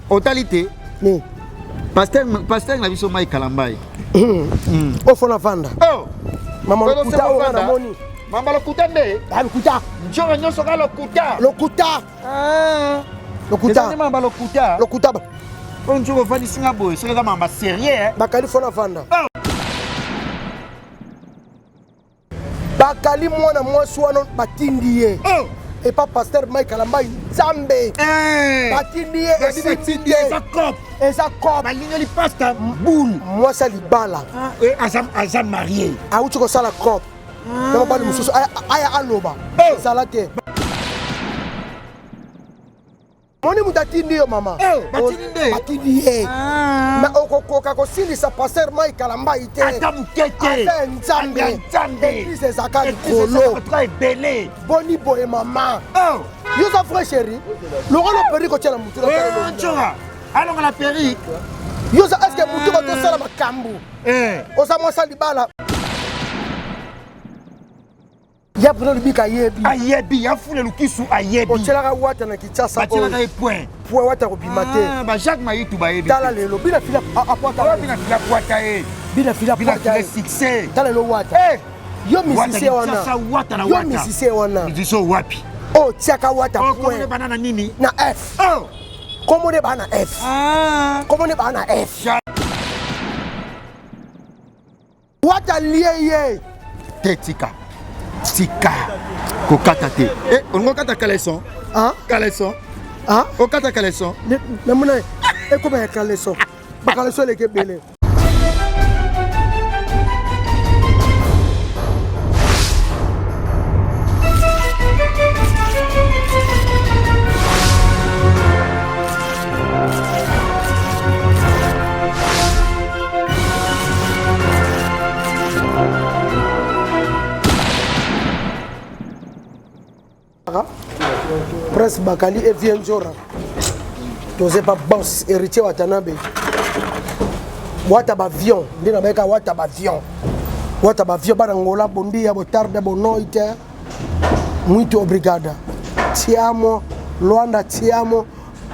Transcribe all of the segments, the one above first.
Totalité. ni Pasteur na biso mai kalambai. O fona vanda. Oh. Maman lokuta o na moni. Mama lokuta nde? Lokuta. Njoro nyoso ka lokuta. Lokuta. Ah. Lokuta. Ni mama lokuta. Lokuta. On njoro fani singa boy, so ka mama sérieux. Bakali fona vanda. Bakali mwana mwasi wana batindi ye. Et pas pasteur Mike Kalamba Nzambe. Batindi ye batindi eza cop. Eza cop. Balinga li pasta boule. Moi ça libala. Azam marié. A uti ko sala cop. Na ba mususu aya aloba. Salate. Moni mutatindi yo mama. Batindi ye. Na okokoka ko silisa pasteur Mike Kalamba ite. Atamukete. Nzambe. Nzambe. Zakari kolo. Très belé. Boni boy maman. Oh. Yo sa frère chéri. Laurent le perruque ko tela mutu. Njora. Allons la perruque. Yo sa est-ce que mutu ko to sala makambu? Osa mo sali bala. Ya prend le bika yebi. Ayebi, ya fule lukisu ayebi. O tela ka wata na kichasa. Ba tela ka point. Point wata ko bimate. Ba Jacques Mayitu ba yebi. Tala lelo bina fila apota. Bina fila kwata e. Bina fila kwata e. Succès. Tala lo wata. Yo misise wana. Yo misise wana. Miziso wapi? Oh, tiaka wata point. Comment banana nini? Na F. Oh. Comment ne bana F? Comment ne bana F? Wata liye. Tetika. Tika. Kokata te. On kokata kaleson. Kaleson. Kokata kaleson. Namuna comment ya kaleson? Ba kaleson le ke bele. Prince Bakali et vient Jora. Tu sais pas boss héritier Watanabe. Wataba avion, ndina beka wataba avion. Wataba avion barangola bondi ya botarde bonoite. Muito obrigada. Tiamo Luanda tiamo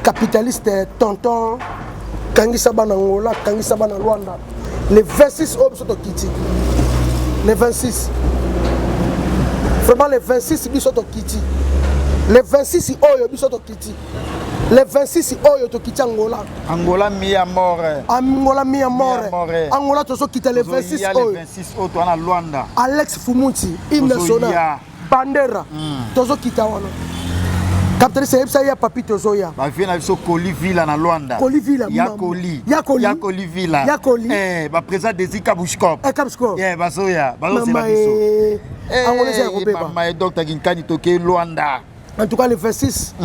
capitaliste tonton Kangisa banangola Kangisa bana Luanda. Le 26 au Kiti. Le 26. Vraiment le 26 bisoto Kiti. Le 26 oyo bisoto Kiti. Le 26 oyo to Kiti Angola. Angola mi amore. Angola mi amore. Angola to so kita le 26 oyo. Le 26 oyo to na Luanda. Alex Fumuti, hymne sonore. Bandera. To so kita wana. Capitaine c'est ya papi to so ya. Ba fi na biso Koli Villa na Luanda. Koli Villa. Ya Koli. Ya Koli. Ya Koli Villa. Ya Koli. Ba présent des Kabushkop. Kabushkop. Ba so ya. Ba so c'est la biso. Angola c'est Robeba. Mama et docteur Ginkani toke Luanda. En tout cas, le 26,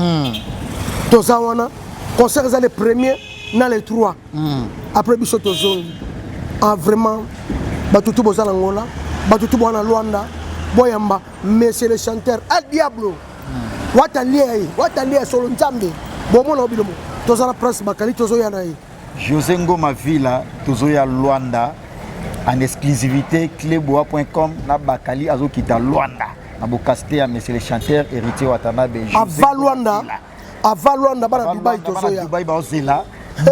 Tozawana, concert les premiers, dans les 3. Après, Bissot Tozon, vraiment, Batutu Bozan Angola, Batutu Bozan Luanda, Boyamba, Monsieur le chanteur, Al Diablo, Watalie Solon Zambi, Bomon Obilomo, Tozana Prince Bakali, Tozoyanaï. José Ngoma Villa, Tozoya Luanda, en exclusivité, cleboa.com, na Bakali Azokita Luanda. Abokasté à monsieur le chanteur héritier Watanabe. Ava Luanda, bana Dubaï tozoya. Dubaï ba ozela.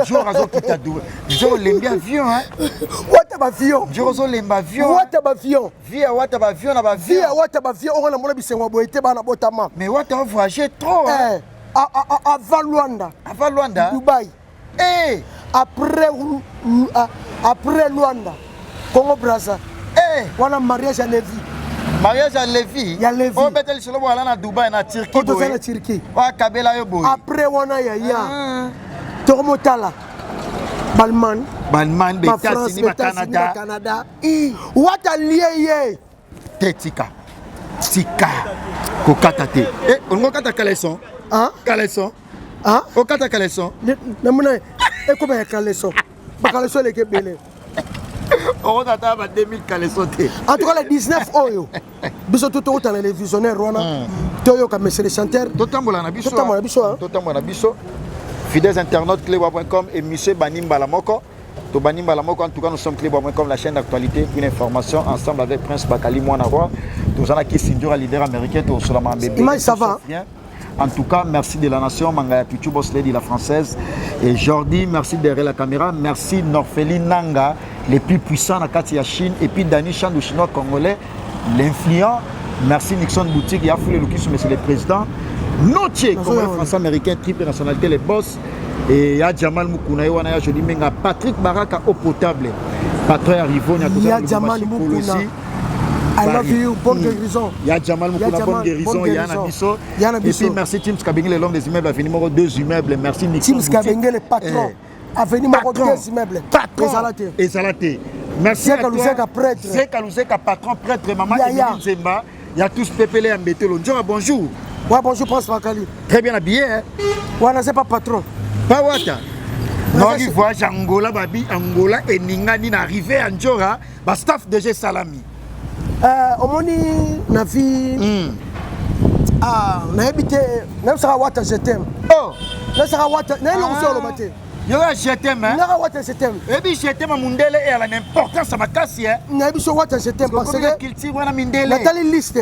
Njoro azo kita Dubaï. Njoro lembi avion hein. Wataba avion. Njoro zo lemba avion. Wataba avion. Via wataba avion na ba avion. Via wataba avion on a mona bisengo boyete bana botama. Mais wataba voyager trop hein. Ava Luanda. Ava Luanda. Dubaï. Après Luanda. Congo Brazza. Wana mariage à Lévi. Mariage à Lévi. Ya Lévi. On betel solo bo na Dubaï na Turquie. On na Turquie. Wa kabela yo boy. Après wana ya. Tormotala. Balman be États-Unis ba Canada. Wata lié. Tetika. Tika. Kokata te. On kokata caleçon. Caleçon. Kokata caleçon. Namuna comment ya caleçon. Ba caleçon le kebele. On attend 2000 caleçons. En tout cas, le 19 oyo. Biso tout autant les visionnaires rona. Toyo comme monsieur le chanteur. Totambola na biso. Fidèles internautes cleboa.com et monsieur Banimba Lamoko. To Banimba Lamoko en tout cas nous sommes cleboa.com la chaîne d'actualité pour l'information ensemble avec Prince Bakali Mwana Roi. Nous allons qui Sindura leader américain to Solomon bébé. Image ça va. En tout cas, merci de la nation, Mangaya Pichu Boss Lady, la française. Et Jordi, merci derrière la caméra. Merci Norfeli Nanga, les plus puissants à Katia Chine. Et puis Dani Chandou, chinois congolais, l'influent. Merci Nixon Boutique, il y a Foulé Loukis, monsieur le président. Notier, congolais, français, américain, triple nationalité, les boss. Et il y a Jamal Moukouna, il y a Joli Menga, Patrick Baraka, au potable. Patron Arrivon, il y a Jamal Moukouna. I love you, bonne guérison. Il y a Jamal Moukouna, bonne guérison. Il y a Nabiso. Et puis merci Tim Skabengé, le long des immeubles, avenue numéro 2 immeubles. Merci Nixon. Tim Skabengé, le patron. Avenue numéro 2 immeubles. Patron. Et Zalaté. Merci à toi. C'est Kalouzeka, patron, prêtre, maman, Emile Zemba. Il y a tous Pépélé à Mbetelo. Bonjour. Ouais, bonjour, Prince Bakali. Très bien habillé, hein? Ouais, non, c'est pas patron. Pas Wata. Non, il voyage à Angola, Babi, Angola, et Ningani n'arrivait à Ndjora, bah staff de G Salami. Au moni, na vie. Na habité, même ça Wata, je t'aime. Oh! Là, ça Wata, n'a pas le matin. Yo, je t'aime, hein? N'a pas Wata, je t'aime. Et puis, je t'aime à Mundele et à l'importance à ma casse, hein? N'a pas Wata, je t'aime parce que. Nathalie liste.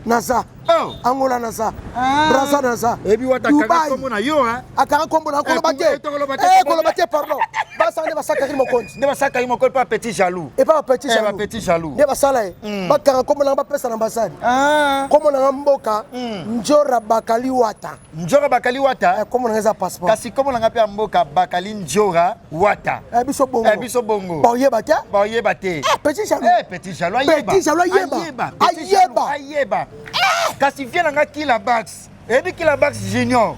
Nasa. Oh! Angola Nasa. Braza Nasa. Et puis, Wata, comme on a yo, hein? Akara comme on a Kolobate. Kolobate, pardon. Basa ne va pas sakari mon compte. Ne va sakari mon compte, pas petit jaloux. Et pas petit jaloux. Pas petit jaloux. Ne va salaire. Bakara comme on a pas pesa l'ambassade. Comme on a mboka, Njora Bakali Wata. Njora Bakali Wata. Comme on a un passeport. Kasi comme on a appelé mboka Bakali Njora Wata. Ebiso bongo. Ebiso bongo. Baoye bate. Baoye bate. Petit jaloux. Petit jaloux. Ayeba. Petit jaloux ayeba. Ayeba. Ayeba. Kasi vient nga Kila Bax. Et puis Kila Bax Junior.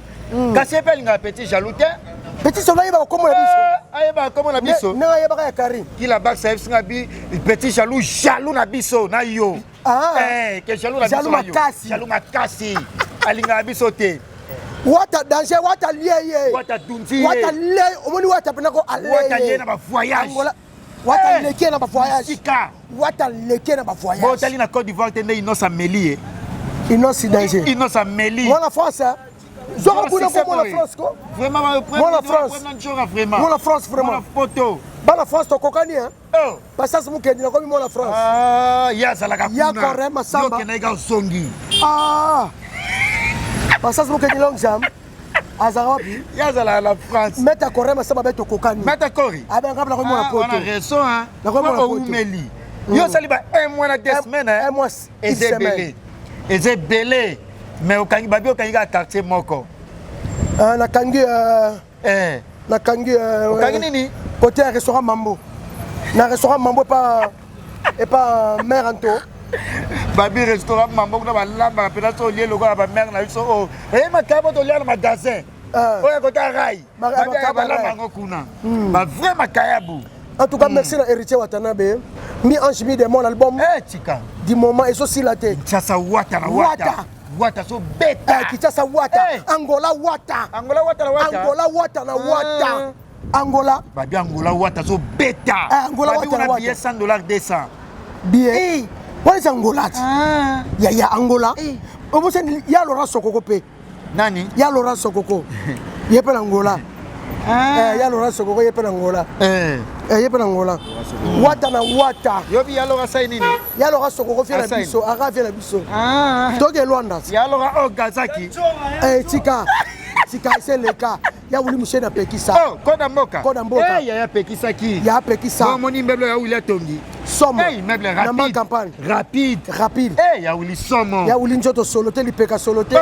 Kasi appelle nga petit jaloux. Petit jaloux ayeba comme on a biso. Ayeba comme on a biso. Non ayeba ya Karim. Kila Bax saif singa bi petit jaloux na biso na yo. Que jaloux na biso. Jaloux makasi. Jaloux makasi. Alinga biso te. Wata danger, wata lié. Wata dunti. Wata lié. Au moins wata penako aller. Wata lié na ba voyage. Wata leke na ba voyage. Sika. Wata leke na ba voyage. Bon tali na Côte d'Ivoire tende Innocent Meli. Innocent danger. Innocent Meli. Moi la France hein. Zora kuna ko la France ko. Vraiment moi la France. Vraiment. Moi la France vraiment. La photo. Ba la France to kokani hein. Oh. Parce que mukendi na ko moi la France. Ya zalaka kuna. Ya korema samba. Yo kenaiga usongi. Parce que mukendi long jam. Azarabi. Ya zala la France. Meta korema samba beto kokani. Meta kori. Ben ngabla ko moi la photo. On a raison hein. Na ko moi la photo. Meli. Yo saliba un mois na 2 semaines hein. Un mois. Et c'est belé. Et c'est belé. Mais au Kangi Babi au Kangi quartier moko. Na Kangi na Kangi Kangi nini? Côté restaurant Mambo. Na restaurant Mambo et pas mère Anto. Babi restaurant Mambo na ba lamba pena so lié logo ba mère na biso oh. Ma kabo to lié na magasin. Oya côté rail. Ba lamba ngokuna. Ba vraiment kayabu. En tout cas, merci à Héritier Watanabe. Mi ange mi de mon album. Tika. Du moment, et aussi la tête. Chasa Wata na Wata. Wata so beta. Kichasa Wata. Angola Wata. Angola Wata na Wata. Angola Wata na Wata. Angola. Babi Angola Wata so beta. Angola Wata na Wata. Billet $100 200. Billet. What is Angola? Ya Angola. Omo sen ya Laurent Sokoko pe. Nani? Ya Laurent Sokoko. Yepe Angola. Ya Laurent Sokoko yepe Angola. Yepe Angola. Wata na Wata. Yobi ya Laurent sai nini? Ya Laurent Sokoko vient na biso, ara vient na biso. Toge Luanda. Ya Laurent Ogazaki. Tika. Tika c'est le cas. Ya wuli mushe na Pekisa. Oh, Koda Mboka. Koda Mboka. Ya Pekisa ki. Ya Pekisa. Bon moni meuble ya wuli tongi. Somme. Meuble rapide. Na ma campagne. Rapide. Ya wuli somme. Ya wuli njoto solote lipeka solote.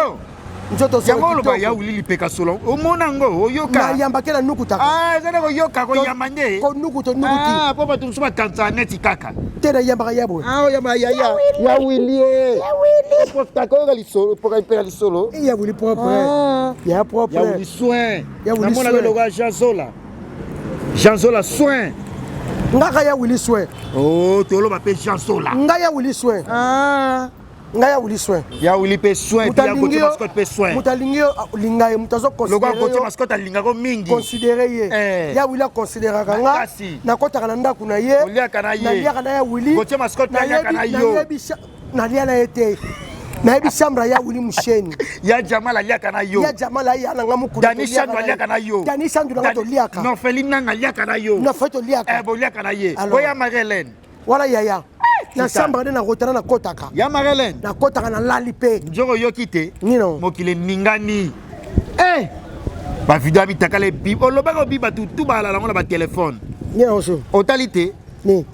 Njoto solote. Ya molo ba ya wuli lipeka solo. Omona ngo oyoka. Na yamba kela nukuta. Zana ko yoka ko yamande. Ko nukuto nukuti. Papa tu suma kanza neti kaka. Tena yamba yabo. Yamba ya wili. Ya wili. Pour ta ko gali solo, pour impérer li solo. Ya wili propre. Ya propre. Ya wili soin. Ya wili soin. Na mona logo Jean Zola soin. Ngaka ya wili soin. Oh, tolo ba pe Jean Zola. Nga ya wili soin. Nga ya wili soin. Ya wili pe soin, ya côté mascotte pe soin. Mutalingi linga ye mutazo considérer. Logo côté mascotte alinga ko mingi. Considérer ye. Ya wili considérer kanga. Na kota kana ndaku na ye. Olia kana ye. Na lia kana ya wili. Côté mascotte na lia kana yo. Na lia na yete. Na yebi chambre ya wili musheni. Ya Jamal alia kana yo. Ya Jamal ya na ngamu kudu. Dani Chandu alia kana yo. Dani Chandu na to liaka. Non Feline na alia kana yo. Na feto liaka. Bo liaka na ye. Boya Marilyn. Wala yaya. na chambre de na rotana na kotaka ya Marlène na kotaka na lali pe njoko yoki te nino mokile ningani ba video bitaka le bib olobaka biba tout bala la ngona ba téléphone nino so otalité ni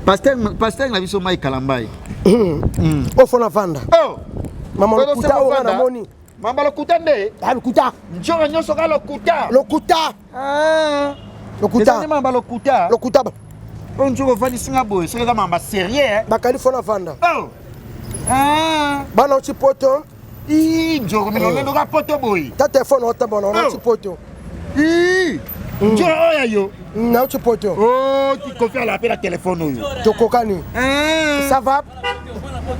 pasteur na biso Mike Kalambai o fona vanda mama lokuta o na moni mama lokuta nde lokuta njoko nyoso ka lokuta lokuta mama lokuta on njoko fani singa boy c'est ka mama sérieux bakali fona vanda bana uchi poto njoko milonendo ka poto boy ta téléphone ota bona on uchi poto njoko oya yo na uchi poto tu confie la appel à téléphone oyo tokokani ça va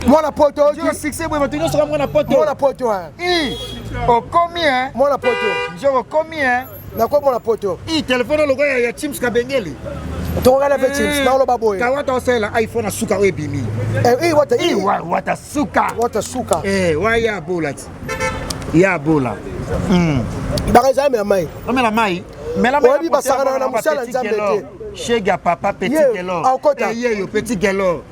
mwana poto njoko succès boy bato nyonso ka mwana poto o combien mwana poto njoko combien na ko mwana poto téléphone logo ya Chims Kabengeli tokokana fe Chims na lo baboy ka wata osela iPhone asuka ebimi wata suka ya bola ya bola bakaza me mai omela mai mela mai basaka na musala nzambe te Chega papa petit gelo yo petit gelo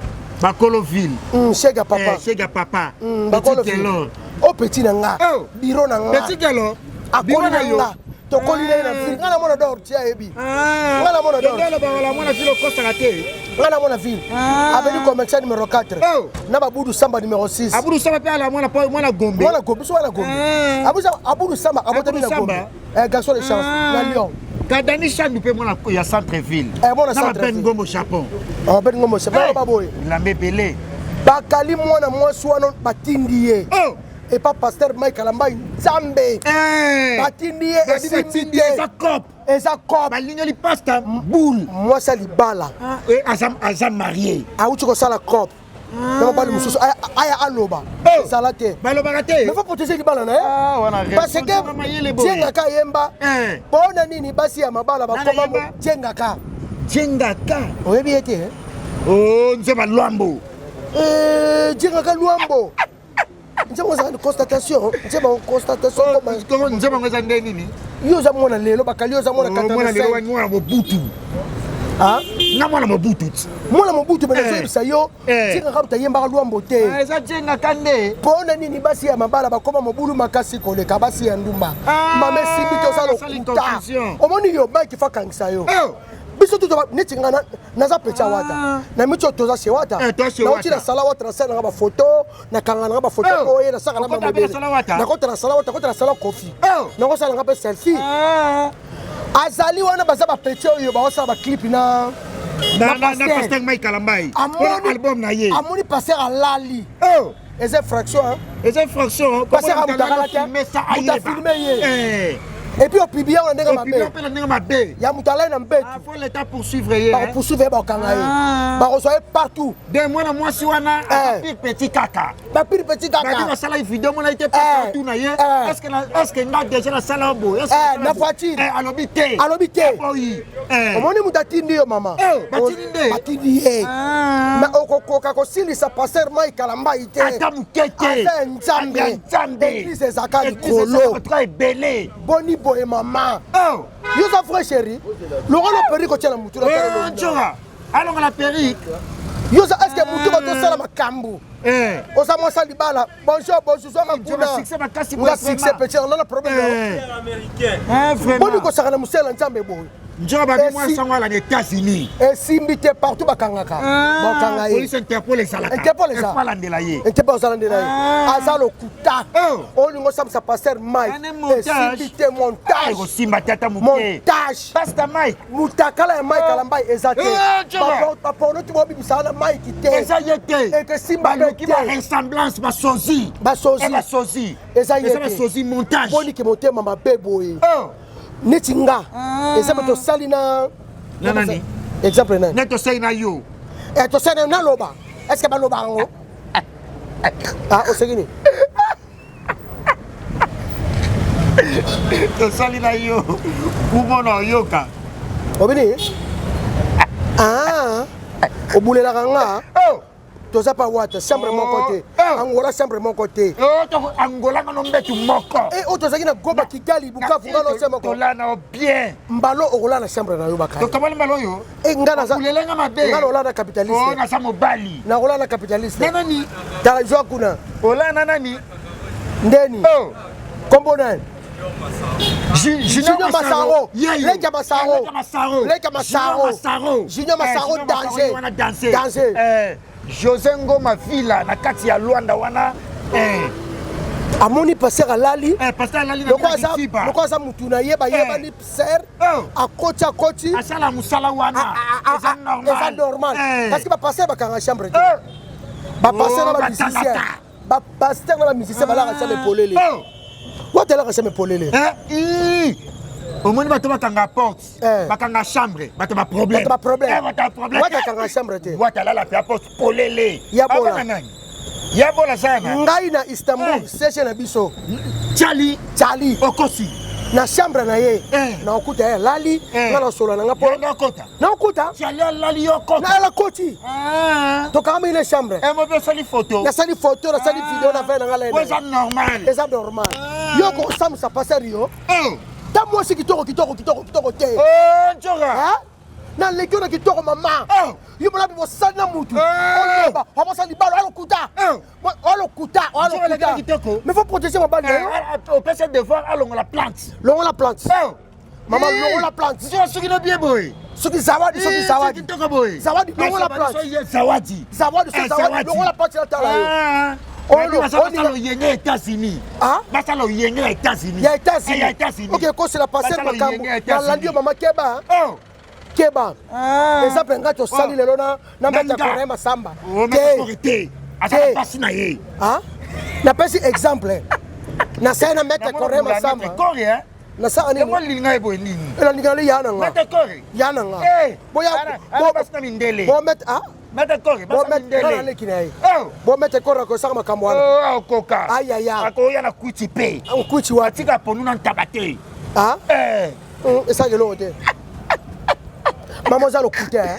Bakoloville chega papa petit gelo o petit na nga biro na nga petit gelo biro na nga tokoli na ville ngana mona dor tia ebi ngana mona dor ngala mona ville kosta kate ngana mona ville abeli commerçant numéro 4 na babudu samba numéro 6 abudu samba pe ala mona gombe so wana gombe abudu samba abotami na gombe garçon de chance na Lyon kadani chandu pe mona ya centre ville mona centre Ben Ngombo Japon Ben Ngombo Japon baboy lambe belé bakali mwana mwasi wana batindi ye et pas pasteur Mike Kalambai Nzambe batindi ye esimbi eza cop balingeli pasta boule mwasi alibala azam marié auti kosala cop na mobali mosusu aya aloba ezala te balobaka te mais faut protéger libala na ye parce que tiengaka yemba mpona nini basi ya mabala bakoma tiengaka oyebi ye te nzeba lwambo tiengaka lwambo nzeba ozala constatation nzeba ngo eza nde nini yo oza mwana lelo bakali yo oza mwana mwana mobutu nga mwana mobutu mwana mobutu me nazoyebisa yo tiengaka buta yembaka lwambo te eza tiengaka nde mpona nini basi ya mabala bakoma mobulu makasi koleka basi ya ndumba mama esimbi te oza lokuta omoni yo Mike fa kangisa yo biso tu neti nga naza peti wata na miti oyo toza se wata nauti nasala wata nasala nanga bafoto nakanga nanga bafoto oye nasaka na mamodele nakota nasala wata kota nasala kofi nakosala nanga mpe selfie azali wana baza bapeti oyo baosala baclipe na pasteur Mike Kalambai album na ye amoni pasteur alali eza infraction pasteur amutakala te mutafilme ye et puis opibia on ndenge mabe ya mutala na mbetu faut l'état poursuivre ye ba poursuivre ba kanga ye ba reçoit partout de moi mwasi wana petit kaka ba petit kaka ba di sala vidéo mona été partout na ye est-ce que nga déjà la sala bo na voiture alobi te oui omoni mutatindi yo mama batindi ye na okokoka kosilisa pasteur Mike Kalambai te ata mukete ata nzambe église zakali kolo très belé boni boye mama yo za frère chéri longolo periko tela mutu la tela alonga la perrique yo za est-ce que mutu ko to sala makambu oza mwasa libala bonjour kuna succès petit on a le problème américain boni ko saka na musela nzambe boye njoba bi mwa sango ala États-Unis esimbi te partout bakangaka bakanga ye police Interpol elandela ye aza lokuta olingo samisa pasteur Mike esimbi te montage kosimba tata moke pasteur Mike mutakala ya Mike Kalambai eza te bapornoti bobibisa na Mike te eza ye te ekesimba te ressemblance basozi eza ye te basozi montage boni ke motema mabe boye neti nga eza bato sali na nani exemple nani neto sali na yo to sali na loba est-ce que ba loba ngo osegini to sali na yo kumona yoka obini obulelaka nga toza pas wata chambre mon côté Angola chambre mon côté Angola non mbetu moko et o tozaki na Goma Kigali Bukavu ngalo sema ko tolana bien mbalo okola na chambre na yo bakaya to kamali mbalo yo e ngana za kulelenga mabe ngalo ola na capitaliste na sa mobali na ola na capitaliste nani tazo kuna ola nani ndeni kombo nani Junior Massaro, Lenka Massaro, Junior Massaro danser. José Ngoma Villa na kati ya Luanda wana amoni passer à Lali passer à Lali na Kiba loko za mutu na yeba ni ser a koti asala musala wana c'est normal parce que ba passer ba kanga chambre ba passer na ba musicien ba passer na ba musicien ba la chambre polele what est là que ça me polele au moins bato bakanga porte bakanga chambre bato ba problème what bakanga chambre te what là la porte polele ya bola sana ngai na Istanbul session na biso Charlie okosi na chambre na ye na okuta ya Lali na solo na ngapo na okuta Charlie Lali okota na la koti to kama ile chambre mo be sali photo na sali video na fait na ngala c'est normal yo ko sam sa passer yo ta moi c'est kitoko te njora na lekio na kitoko mama yo mona bi bosana mutu oyoba homosa libalo alokuta mais faut protéger ma bande au PC devoir alongo la plante mama longo la plante soki no bien boy soki zawadi kitoko boy zawadi longo la plante zawadi longo la plante la tala basala oyenge États-Unis basala oyenge États-Unis ok ko c'est la passer makambo na landi yo mama Keba exemple nga to sali lelo na meta kore masamba te asa pasi na ye na pesi exemple na sai na meta kore masamba na sa ani mo linga ebo nini ela ngale yana nga meta kore yana nga boya bo basina mindele bo met meta kore basina mindele le kinai bo meta kore ko sanga makambo wana okoka ayaya akoya na kuchi pe kuchi wa tika ponu na ntabate esa gelo te maman za lokuta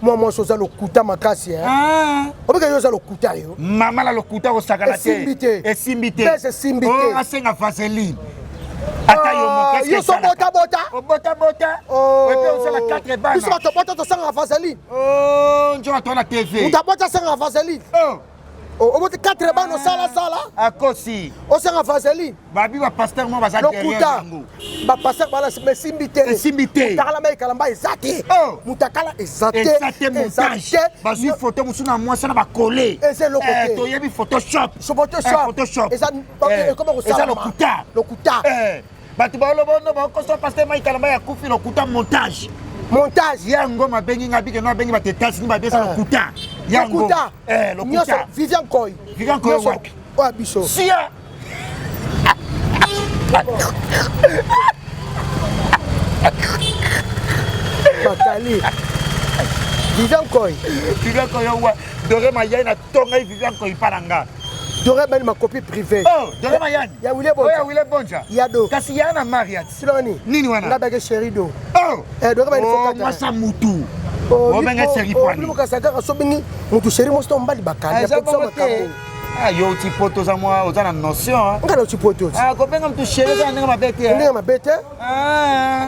maman so za lokuta makasi obika yo za lokuta yo mama la lokuta ko sakala te esimbite asenga vaseline ata yo mokese yo so bota ope osala 4 bana biso bato bota to sanga vaseline njora to na TV utabota sanga vaseline obote 4 bana sala akosi osanga vaseline babi ba pasteur mo baza derrière yango ba pasteur bala esimbite takala mai kalamba ezate mutakala ezate montage bazu photo musuna mwasa na ba coller to yebi photoshop eza comment ko sala lokuta batu ba lobono ba ko so pasteur mai kalamba ya kufi lokuta montage yango mabengi ngabike no bengi batetasi ni babesa lokuta yango lokuta Vivian Koy wapi wa biso sia bakali Vivian Koy wa dore mayai na tonga Vivian Koy paranga dore ben ma copie privée dore mayani ya wile bonja ya do kasi yana mariat nini wana ngabeke Sherido dore ben fokata masa mutu obenga seri pwani mukasaka kasobingi mutu sheri mosto mbali bakali apotso makambo yo tipo za moi ozana notion ngalo tipo ko benga mtu sheri za ndenge mabete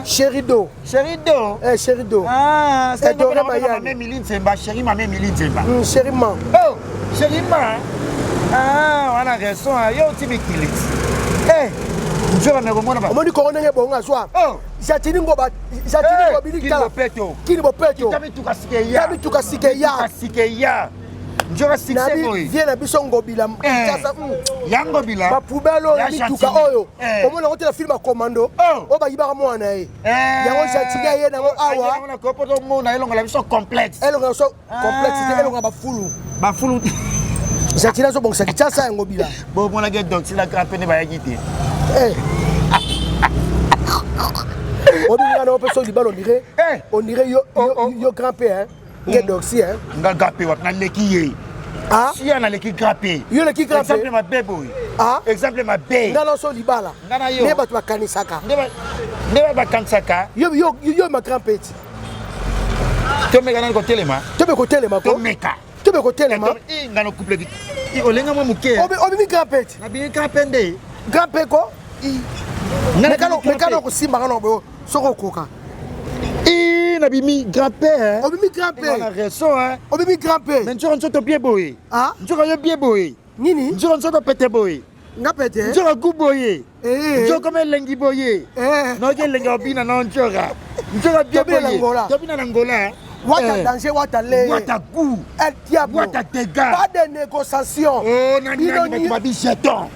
Sherido Sherido c'est dore mayani mame milinzemba sheri mame milinzemba sheri ma sheri ma wana raison yo tibikili njora me komona ba omoni ko ndenge bonga swa jatini ngo bilikala kini bopeto tabi tukasikeya njora sikse boy viena biso ngobila tasa yango bila ba poubelo mituka oyo omona ko tela film commando o ba yibaka mwana yango jatini ye na awa ona ko poto mona elonga la biso complexe elonga ba fulu jatini so bongsa kitasa yango bila bo mona get donc sila grapene ba yagite on peut libalo on dirait yo grand-père nge doxi nga gape wat na leki ye si ana leki grape yo leki grape exemple ma bebo exemple ma be ngana so libala ngana yo ne batu bakanisaka ne ba kanisaka yo ma grand-père to meka na ko telema ko to meka YouTube kotelema ngana couple vite olenga mo muke obimi grand pete na bien kapende grand peko mekano kosimba kana bo soko koka na bimi grand père obimi grand père na raison hein obimi grand père mais njoko nzoto bien boye ah njoko yo bien boye nini njoko nzoto pete boye nga pete njoko guboye njoko melengi boye no ke lenga obina no njoko bien boye tobina na ngola Wata danger, wata lé. Wata goût. El diable. Wata dégâts. Pas de négociation. Oh, nani nani jeton.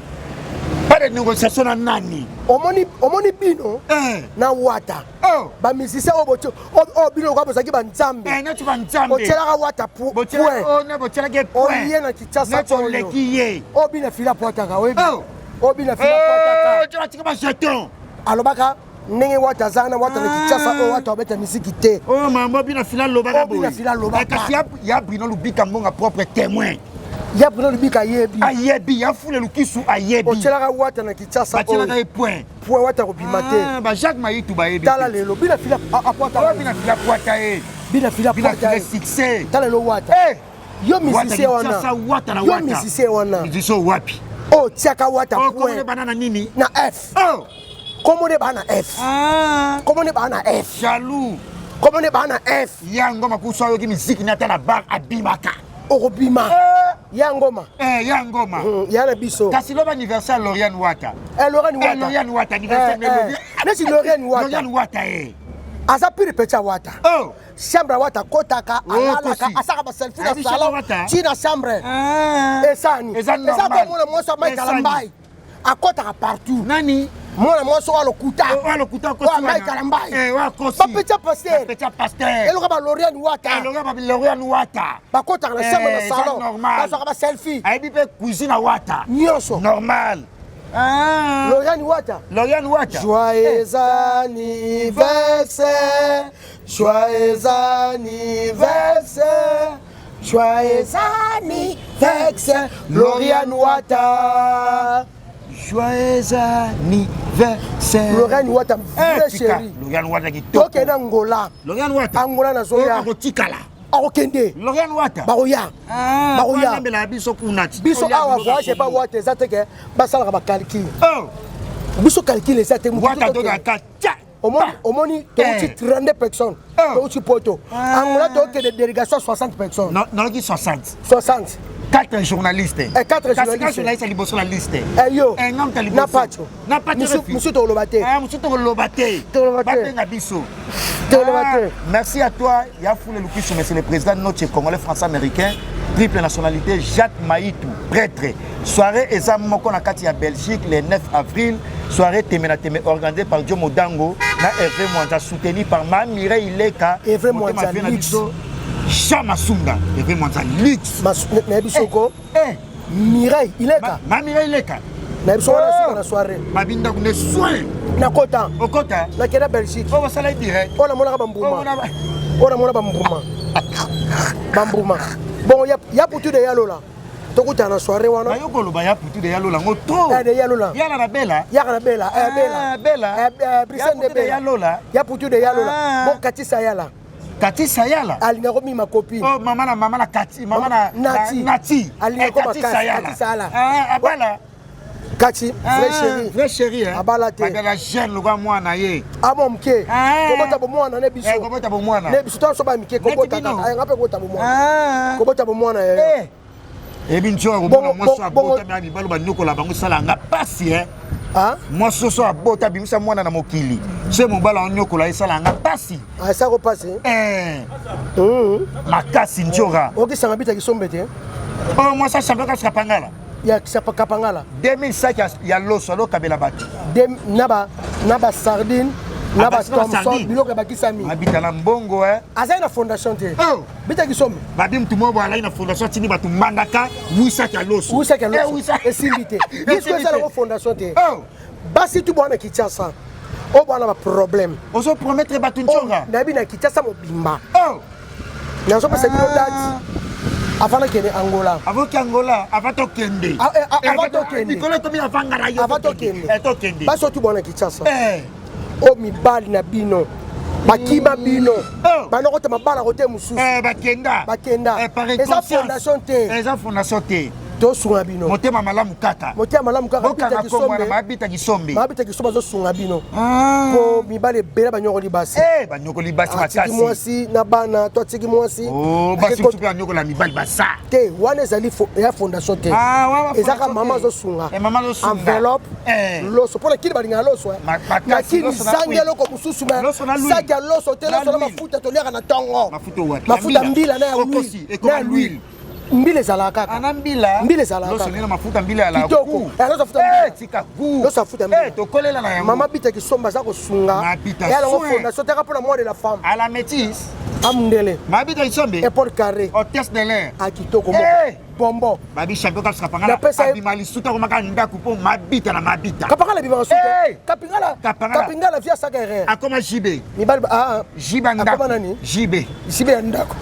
Pas de négociation na nani. Omoni bino. Na wata. Oh. Ba musicien obocho. Bino kwa bozaki ba nzambe. Na tu ba nzambe. Otela ka wata point. Oh, na botela ke point. Oye na kitasa to lekiye. Obina fila poata ka webi. Obina fila poata ka. Oh, tu ba jeton. Alobaka ndenge wata zana wata na kitasa wata obeta misiki te. Oh maman bina fila lobaka boy. Bina fila lobaka. Kasi ya Bruno Lubika mbonga propre témoin. Ya Bruno Lubika yebi. Ayebi ya fule lukisu ayebi. Otela wata na kitasa otela ka point. Point wata ko bimate. Ba Jacques Mayitu ba yebi. Tala lelo bina fila apota. Bina fila poata e. Bina fila poata e. Succès. Tala lo wata. Yo musicien wana. Yo musicien wana. Musicien wapi? Oh tiaka wata point. Oh comment banana nini? Na F. Oh. Comment on bana F? Comment on bana F? Jaloux. Comment on bana F? Yangoma kusoyo ki musique na ta na bar abimaka. Orobima. Yangoma. Yangoma. Yana biso. Kasi loba anniversaire Lauriane Wata. Lauriane Wata anniversaire Lauriane. Nesi Lauriane Wata. Lauriane Wata Asa pire pecha Wata. Oh. Chambre Wata kotaka alalaka asaka ba selfie na salon. China chambre. Esani. Esa ko mona mosa mai kalambai. Akotaka partout. Nani? Mwana mwaso walo kuta. Walo kuta kosi. Wa mai kalambai. Wa kosi. Ba pecha pasteur. Pecha pasteur. Elo ka Lauriane Wata. Lauriane Wata. Ba kotaka na chambre na salon. Normal. Ba selfie. Aibi pe cuisine Wata. Nyonso. Normal. Lauriane Wata. Lauriane Wata. Joyeux anniversaire. Joyeux anniversaire. Joyeux anniversaire. Lauriane Wata. Joyeux anniversaire. Lauriane Wata, vraie chérie. Lauriane Wata qui top. Ok, Angola. Lauriane Wata. Angola na zoya. Akotikala. Akokende. Lauriane Wata. Baroya. Baroya. Mbela biso kunati. Biso awa voyage pas Wata ezateke basala ba calcul. Oh. Biso calcul ezate mu. Wata do na kacha. Omoni toki 32 personnes. Toki poto. Angola toki de délégation 60 personnes. Non qui 60. 60. 4 journalistes. 4 journalistes. Là, c'est liboso la liste. Yo. Un Na pacho. Na pacho. Monsieur Tolobate. Monsieur Tolobate. Tolobate. Merci à toi. Yafoule Lukisu, monsieur le président de notre Congolais français-américain. Triple nationalité, Jacques Mayitu, prêtre. Soirée examen moko na kati ya Belgique le 9 avril. Soirée Temena Teme organisée par Dio Modango. Na Hervé Mwanza soutenu par Mireille Ileka. Hervé Mwanza Chamasunga, Hervé Mwanza Lux. Nabisoko. Mireille Ileka. Mireille Ileka. Nabisoko na soirée. Mabinda kune soin. Na kota. Okota. Na kena Belgique. Oh, ça l'a direct. On a mona bambuma. On a mona bambuma. Bambuma. Bon, y a pour tout de yalola. Tokuta na soirée wana. Ba yoko loba ya pour tout de yalola ngoto. De yalola. Yala na bella. Yala na bella. Bella. Brisson de bella. Yalola. Ya pour tout de yalola. Bon Katisa yala. Katisa yala. Alinga ko mi ma copine. Oh mama na Kati, mama na Nati. Alinga ko Katisa yala. Abala. Kati, vraie chérie hein. Abala te. Bagala jeune loga mwana ye. Abo mke. Kobota bo mwana ne biso. Kobota bo mwana. Ne biso to so ba mke kobota ta. Ngape kobota bo mwana. Kobota bo mwana ye. Ebincho ko mwana abota mi balo ba nyokola bango sala nga pasi hein. Moi soso abota bimisa mwana na mokili. Se mobala onyokola esala nga pasi. Asa ko pasi. Makasi njora. Okisanga bita kisombete. Oh moi ça champion ka Pangala. Ya Kapangala. 2005 ya loso lo kabela bati. Naba sardine. Naba Thompson, biloko bakisami. Habita na mbongo hein. Aza na fondation te. Bita kisombe. Babi mtu mobo ala na fondation tini batu mandaka wisa ka loso. Wisa ka loso. Esimite. Biso ça la fondation te. Basi tu bwana Kinshasa. O bwana ba problème. Oso promettre batu nchonga. Nabi na Kinshasa mobimba. Na so pesa bino date. Avant kende Angola. Avant Angola, avant to kende. Avant to kende. Nicolas to mi afanga yo. Avant to kende. To kende. Baso tu bwana Kinshasa. O mibali na bino. bakima bino bana kota mabala kote mususu bakenda eza fondation te tosunga bino motema malamu kaka bita kisombe azosunga bino po mibale ebele banyokoli basi atiki mwasi na bana to atiki mwasi te wana ezali ya fondation te ezaka mama azosunga enveloppe loso mpona kini balinga loso nakini sangi eloko mosusu saki ya loso te loso na mafuta toliaka na ntongo mafuta mbila na ya huile mbila ezalaka kaka mbila ezalaka kitoko loso afuta mbila mama bita kisomba aza kosunga yalongo fondation teka mpona moi de la femme amundele epole carré akitoko bombo kapangala bimaka sute kapingala via saka erreur akoma jibe akoma nani jibe ya ndako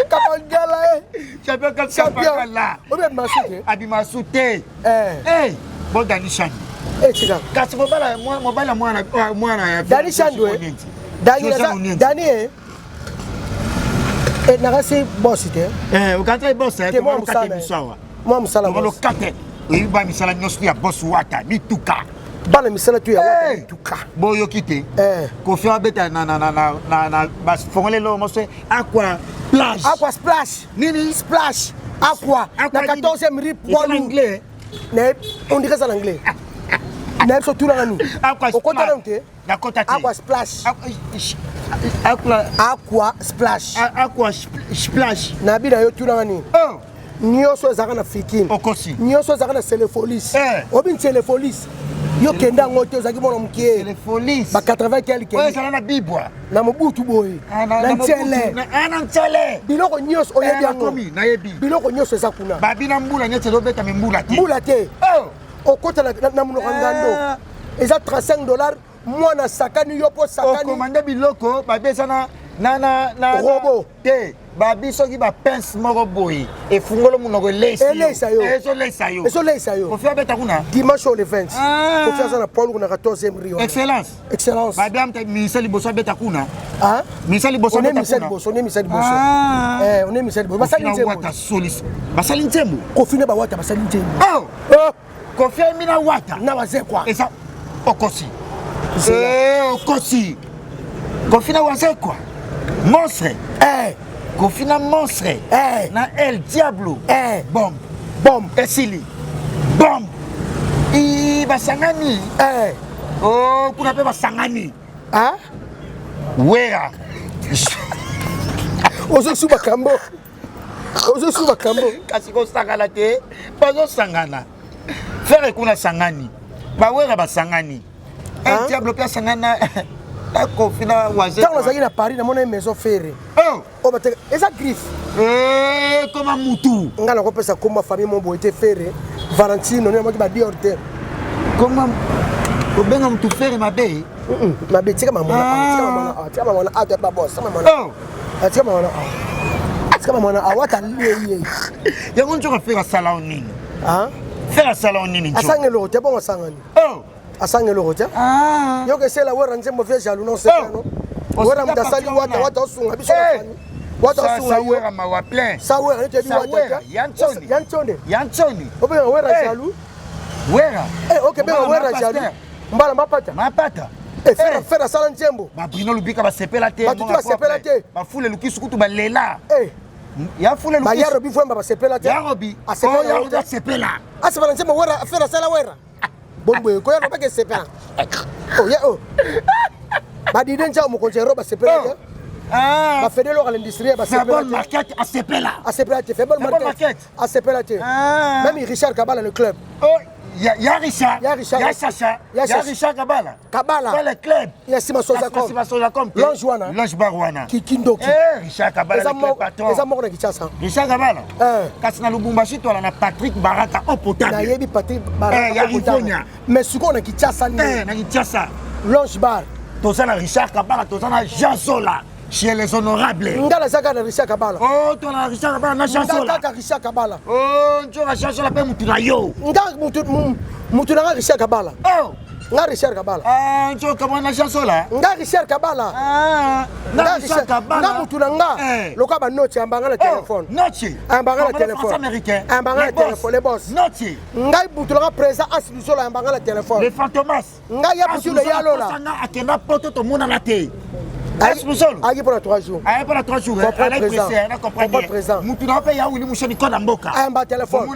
kapangala champion obi abimasu te bodanishani kasi mobala mwana ya Dani nakasi bosi te ukata bosi te mwa musala oyiba misala nyonso ya bosi wata mituka bana misala tu ya wata mituka boyoki te kofi abeta na bafongolelo moso aqua splash nini splash aqua na 14e rip en anglais on dirait ça en anglais na so tu na nani okota na mte aqua splash aqua splash na bida yo tu na nani nyonso ezaka na fikini nyonso ezaka na telefolis obi telefolis yo kenda yango te ozalaki mwana mokie ba 80 kelke na bibwa na mobutu boye na ntsele biloko nyonso oyebi yango biloko nyonso eza kuna babina mbula nyonso ezobeta mbula te okota na monoko ngando eza $35 mwana sakani yo po sakani okomande biloko babesa na robo te babi soki pince moko boye efungolo monoko eleisa yo kofi abeta kuna dimanche le 20 kofi aza na polo na 14e rio excellence babi amta misa liboso abeta kuna misa liboso basali nzembo kofi ne bawata basali nzembo kofi amina wata na bazekwa eza okosi kofi na wazekwa monstre Kofina monstre na El Diablo bombe esili bombe basangani kuna pe basangani wera ozosuba kambo kasi kosangana te bazosangana fere kuna sangani bawera basangani El Diablo pe sangana Kofina wazé. Quand on a na Paris, on a une maison ferrée. Oh, et ça griffe. Comme un moutou. On a repéré ça comme ma famille mon beau était ferré. Valentine, on a dit bah dire comment au ben on tout ferré ma belle. Ma belle, c'est comme maman. C'est comme maman. Ah, tu pas boss, c'est maman. C'est comme maman. C'est comme maman. Ah, what a lié. Il y a un jour à faire un salon nini. Faire un salon nini. À 5 euros, tu es bon à 5 à 100 euros. Yo que c'est la wera nzembo via jaloux non c'est non. Wera mtasali wata osunga biso fani. Wata osunga wera mawa plein. Sa wera te di wata. Yanchoni. Obe wera jaloux. Wera. OK be wera jaloux. Mbala mapata. Fera sala nzembo. Ba Bruno Lubika ba sepela te. Ba sepela te. Ba fule lukisu kutu ba lela. Ya fule lukisu. Ba yaro bi fwemba ba sepela te. Yarobi. Sepela. Asepela nzembo wera fera sala wera. Bombe ko yaro bake sepela badide nja mo konjero ba sepela ba fedelo à l'industrie ba sepela market a sepela te faible market a sepela te même Richard Kabala le club ya Richard Kabala le club ya Sima Sozacom Longe Barwana Kindoki Richard Kabala le patron eza moko na Kinshasa Richard Kabala kasi na Lubumbashi to na Patrick Baraka au potable na yebi Patrick Baraka au potable mais suko na Kinshasa na Kinshasa Longe Bar to ça na Richard Kabala to ça na Jean Sola chez les honorables ngala zaka na Richard Kabala to na Richard Kabala na Jean Sola ngaka Richard Kabala njo na Jean Sola pe mutu na yo mutu na Richard Kabala nga Richard Kabala njo kama na chanson là nga Richard Kabala nga Richard Kabala nga mutu na nga loka ba note ambanga na téléphone note ambanga na téléphone américain ambanga na téléphone les boss note nga mutu na président institution ambanga na téléphone les fantomas nga ya mutu le yalo la nga akenda poto to mona na te ayi pour 3 jours ayi pour 3 jours ala pressé na comprendre mutu na pe ya wuli mushoni kona mboka amba téléphone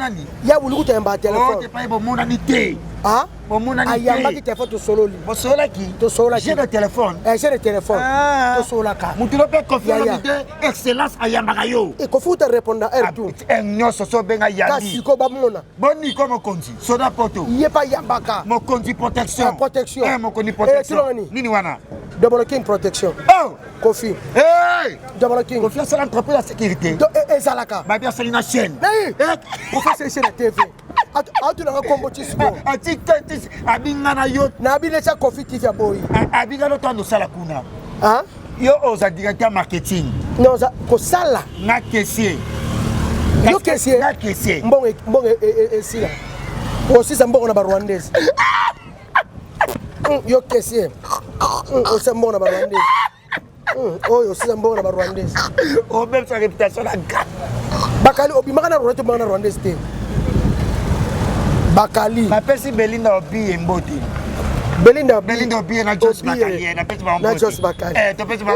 ya wuli kuta amba téléphone oh te pa bo mona ni te ah mona ni te ayamba ki téléphone to sololi bo solaki to solaki j'ai le téléphone j'ai le téléphone to solaka mutu na pe confiance de excellence ayamba kayo e ko futa répondre à tout nyoso so benga yandi kasi ko ba mona boni ko mokonzi soda poto ye pa yambaka mokonzi protection mokonzi protection nini wana Double King protection. Oh! Kofi. Hey! Double King. Confiance à l'entreprise de la sécurité. Et Zalaka. Bah bien c'est une chaîne. Oui. Pourquoi c'est une chaîne TV? Tu n'as pas combattu ce mot. Abinga na yo. Na abine cha Kofi TV ya boy. Abinga no tando sala kuna. Hein? Yo oza directeur marketing. Non za ko sala. Na caissier. Yo caissier. Na caissier. Mbongo sila. Aussi ça mbongo na ba Rwandaise. Yo caissier. Aussi mbongo na ba Rwandaise. Oh yo aussi mbongo na ba Rwandaise. Oh même sa réputation la gars. Bakali obimaka na Rwanda mbongo na Rwandaise te. Bakali. Na pesi Belinda Obi Mboti. Belinda Obi na Jos Bakali. Na pesi ba Mboti. Na Jos Bakali. To pesi ba.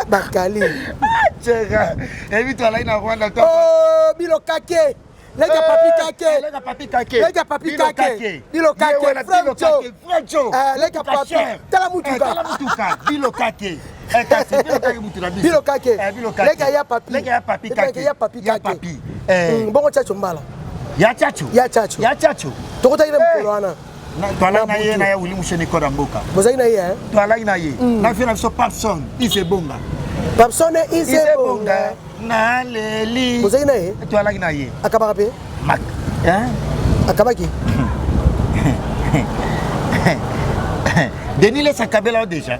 Bakali. Chega. Evito ala ina Rwanda to. Oh bilo kake. Lega papi kake. Lega papi kake. Lega papi kake. Bilo kake. Frencho. Lega papi. Tala mutuka. Bilo kake. Kasi bilo kake mutu na biso. Bilo kake. Lega ya papi. Lega ya papi kake. Lega ya papi kake. Papi. Bongo chacho mbala. Ya chacho. Ya chacho. Ya chacho. Tokota ile mkolo wana. Twala na ye na ya wili musheni koda mboka. Bozai na ye Twala na ye. Na fina so Papson ise bonga. Papson ise bonga. Na leli. Bozai na ye. Twala na ye. Akabaka pe? Mak. Hein? Akabaki. Denis les akabela déjà.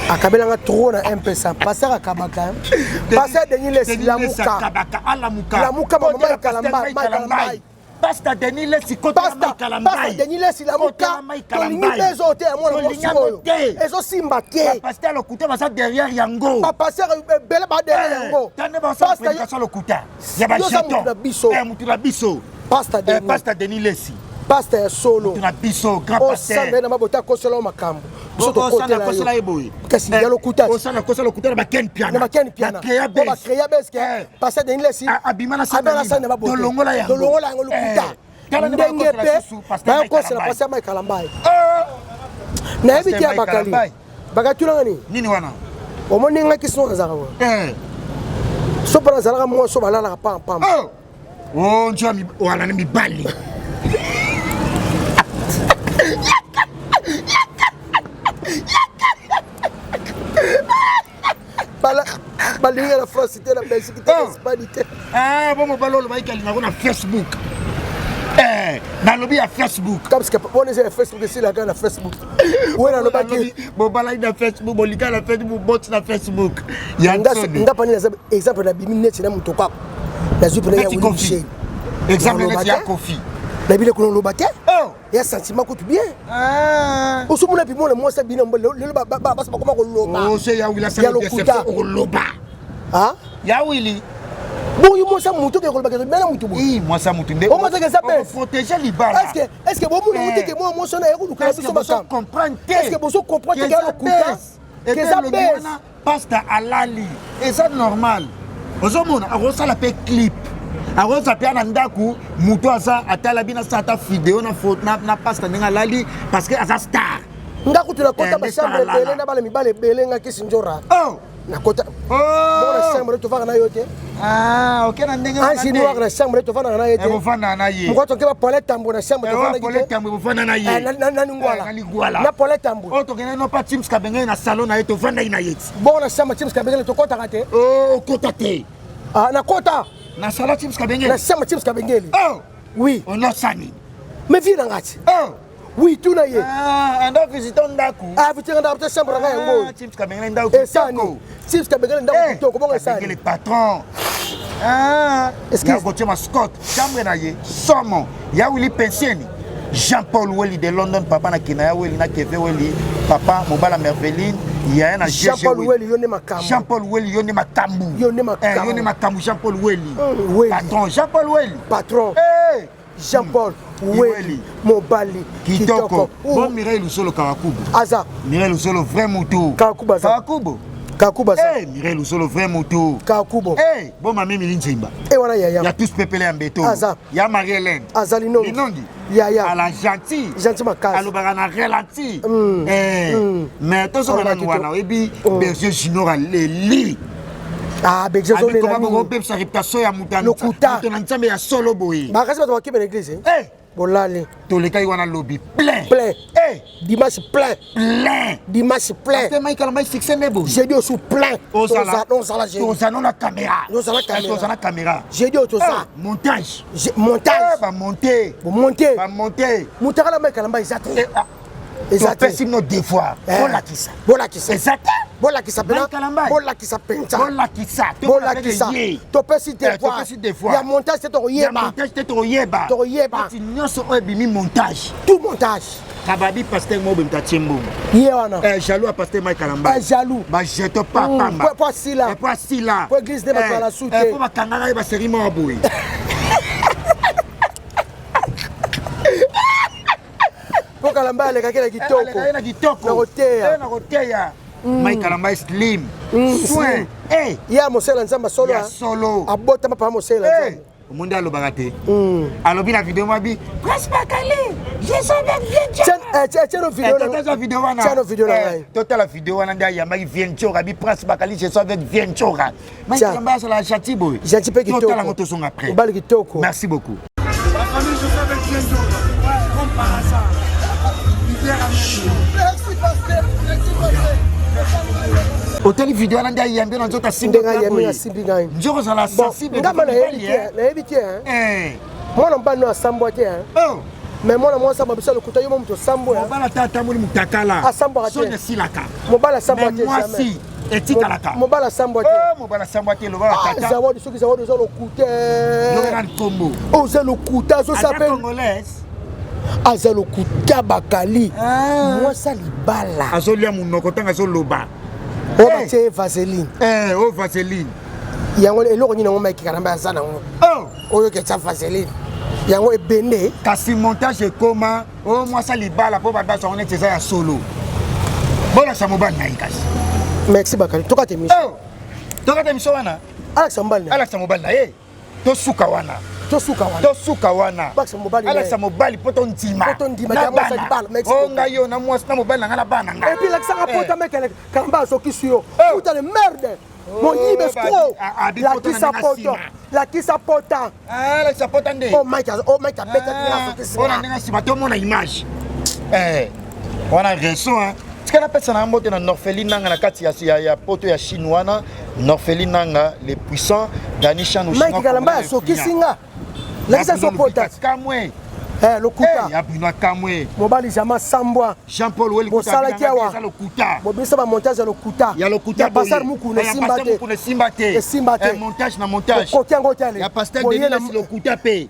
Akabela nga trop na M-Pesa. Passer akabaka. Passer Denis les lamuka. Akabaka alamuka. Lamuka mama kalambai. Pasta Denis les sikota kalambai. Pasta Denis les lamuka. Tolingi bezo te amona moyo. Ezo simba te. Pasta le kuta basa derrière yango. Passer bele ba derrière yango. Tane basa prédication le kuta. Ya ba jeton. Mutu na biso. Pasta Denis les. Pasteur solo. Tu na biso grand pasteur. Osanda na mabota kosolo makambo. Soto kosala kosala eboy. Kasi yalo kuta. Osana kosala kuta ba ken piano. Na ken piano. Ba créa beske. Pasteur de Nilesi. Abimana sana na babo. Dolongola yango. Dolongola yango lukuta. Kala na ndenge pe. Ba kosala pasteur Mike Kalambai. Na ebiti ya bakali. Bakatula ngani? Nini wana? Omoni ngaki so nzaka wa. So para zalaka mo so balala pam pam. Oh njami wala ni mibali. Balinga la France te la Belgique te l'Espagne te. Ah bon mo balolo ba ikali na Facebook. Na lobby à Facebook. Parce que on est Facebook ici la na Facebook. Ouais na lobby. Bo balai na Facebook, bo lika na Facebook, bot na Facebook. Ya nga pani na exemple na biminete na mutoka. Na zupe na ya wuli. Exemple na ya Kofi. Na bile ko lo baté. Ya sentiment ko bien. Oso mona bi mona mo sa bino le ba basa ba ko lo ba. Oh c'est ya wili sa ko lo ba. Ah? Ya wili. Bon yo mo sa muto ke ko ba ke mena muto bo. Moi ça muto nde. O mo sa ke sa pe. Protéger les balles. Est-ce que bon mo muto ke mo so na ya ko ka biso ba kam. Est-ce que boso comprendre que le kuta? Que ça baisse. Pasta alali. Et ça normal. Ozo mona a rosa la pe clip. Arosa pia na ndaku muto asa atala bina sata video na photo na pasta ninga lali parce que asa star ngaku tuna kota ba chambre belé na bala mibale belé nga kisinjora na kota bona chambre to fanga na yote OK na ndenge na sini wa na chambre to fanga na yote mo fana na ye ngoto ke ba pole tambo na chambre to fanga pole tambo mo fana na ye na ngwala na pole tambo to kena no pa Teams Kabengele na salon na yote to fanga ina yeti bona chambre Teams Kabengele to kota kate kota te na kota na sala Teams Kabengele. Na sama Teams Kabengele. Oui. On a sani. Mais viens ngati. Oui, tout na ye. Ando visitor ndaku. Visiter ndaku chambre nga yango. Teams Kabengele ndaku. Esani. Teams Kabengele ndaku to ko bonga sani. Le patron. Ah, Excuse. il y a côté mascotte, chambre na ye, Somo, il y a Willy Pensieni, Jean-Paul Welly de London, papa na Kina Welly na Keve Welly, papa Mobala Merveline, il y a un Jean-Paul Welly, yone makambu. Jean-Paul Welly, yone makambu. Yone makambu. Yone makambu, Jean-Paul Welly. Welly. Patron, Jean-Paul Welly. Patron. Hey. Jean-Paul Welly. Mobali. Kitoko. Bon, Mireille Lusolo Karakubo. Aza. Mireille Lusolo, vrai moutou. Karakubo. Karakubo. Kakuba ça. Eh, Mireille Lusolo, vrai moutou. Kakubo. Eh, bon, ma mère Milinchimba. Eh, voilà, Il y Yaya. a tous pépélé en béton. Aza. Il y a Marie-Hélène. Aza Linongi. Linongi. Yaya. À la gentille. Gentil Makas. À l'obagana ralenti. Mais tout ça, on a nous, et puis, berger Junior a les lits. Ah, Berger Junior a les lits. Sa réputation à Moutana. Le Kouta. Il y a solo boy. Ma race va te voir l'église. Eh. Bolale. Tous les cas, il y a un lobby plein. Plein. Eh. Dimanche plein. Plein. Dimanche plein. Parce que Michael Mike succès n'est beau. J'ai dit au sous plein. On s'en la caméra. J'ai dit au tout ça. Montage. Montage. Va monter. Monter. Va monter. Monter à la main, Kalamba, exact. Exact. Tu fais deux fois. Bola qui ça. Bola qui ça. Exact. Bola qui ça. Bola qui ça. Bola qui ça. Bola qui ça. Tu peux si des fois. Il y a montage, c'est ton yéba. Montage, c'est ton yéba. Ton yéba. Tu n'as pas mis montage. Tout montage. Kababi pasteur Mobem Tachembo. Yéwana. Jaloux à pasteur Mike Kalamba. Jaloux. Bah je te pas pamba. Pas si là. Pas si là. Pour église de la soute. Pour ma kangara va série Moboué. Pour Kalamba le kakela kitoko. Na kitoko. Na roteya. Mike Kalamba slim. Soin. Eh. Ya mosela nzamba solo. Ya solo. Abota mapa mosela nzamba. Monde a l'obagate. Alors bien la vidéo m'a dit Prince Bakali, je savais bien. Tiens nos vidéos là. Tiens vidéo là. Tiens nos vidéos là. Total la vidéo là ndia yamba vient chora bi Prince Bakali je savais bien chora. Mais Kalamba sur la chati boy. Gentil pe kitoko. Total la moto son après. Bal kitoko. Merci beaucoup. Bakali je savais bien chora. Comme par hasard. Merci pasteur. Merci pasteur. Hôtel vidéo là ndia yamba na nzota simbi. Ndenga yamba simbi ngai. Njoko za la sensible. Ngama na éviter hein. Moi non pas no sambote hein. Oh. Mais moi moi samba biso lokuta yo moto sambo hein. Mobala tata muli mutakala. Sambo Sonya silaka. Mobala sambote jamais. Moi si etikalaka. Mobala sambote. Oh mobala sambote lo bala tata. Zawadi soki zawadi zo lokuta. Loran Kombo. Oh zo lokuta zo s'appelle congolaise. Azalo kuta bakali. Moi ça libala. Azolia munoko tanga zo loba. Oh batie vaseline. Oh vaseline. Yango eloko nyina ngoma ikikaramba ya sana ngo. Oh, oyo ke tsa vaseline. Yango ebende kasi montage koma. Oh moi ça libala po baba so on est ça ya solo. Bona sa mobile na ikasi. Merci bakali. Toka te mission. Oh. Toka te mission wana. Alex Mobile. Alex Mobile na to suka wana. To suka wana. To suka wana. Alex Mobile. Alex Mobile poto ndima. Poto ndima ya moi ça libala. Merci. Oh ngayo na moi na mobile na ngala bana nga. Et puis Alex rapporte mec kamba soki suyo. Putain de merde. Mon yib escroc. La qui s'apporta. Ah, la qui s'apporta ndé. Oh Mike a bête à soki suyo. On a nga sima to mona image. On a raison hein. Tika na pesa na mbote na Norpheline nanga na kati ya poto ya chinois Norpheline nanga les puissants Danisha no Mike Kalamba soki singa. La qui s'apporta. Kamwe. Lokuta. Ya bino kamwe. Mobali jama sambwa. Jean-Paul Welly Bosala kiawa. Lokuta. Mobisa ba montage Lokuta. Ya Lokuta. Ya pasar muku na simbate. Simbate. Montage na montage. Kokiango tale. Ya pasteur Denis Lokuta pe.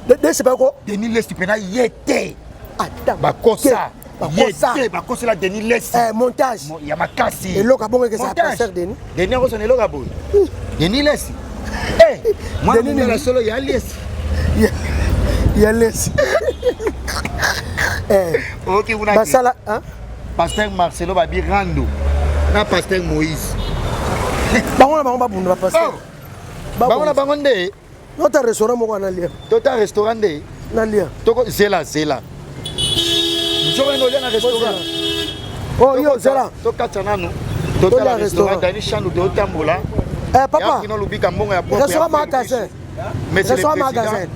De c'est pas quoi? Denis Lesti pena yete. Ata. Bakosa. Yete bakosa la Denis Lesti. Montage. Ya makasi. Et loka bongo que ça pasteur Denis. Denis ko sonelo ka boy. Denis Lesti. Moi Denis la solo ya Lesti. Ya Lesti. OK, vous n'avez Basala, hein? Pasteur Marcelo Babirando. Na pasteur Moïse. Bango babunda pasteur. Bango nde. Notre restaurant moko na lia. Tota restaurant nde. Na lia. Toko zela. Njoko no lia na restaurant. Oh yo zela. Toka tsanano. Tota restaurant dani chanu de otambola. Papa. Kino lubika mbongo ya propre. Restaurant magasin. Restaurant magasin.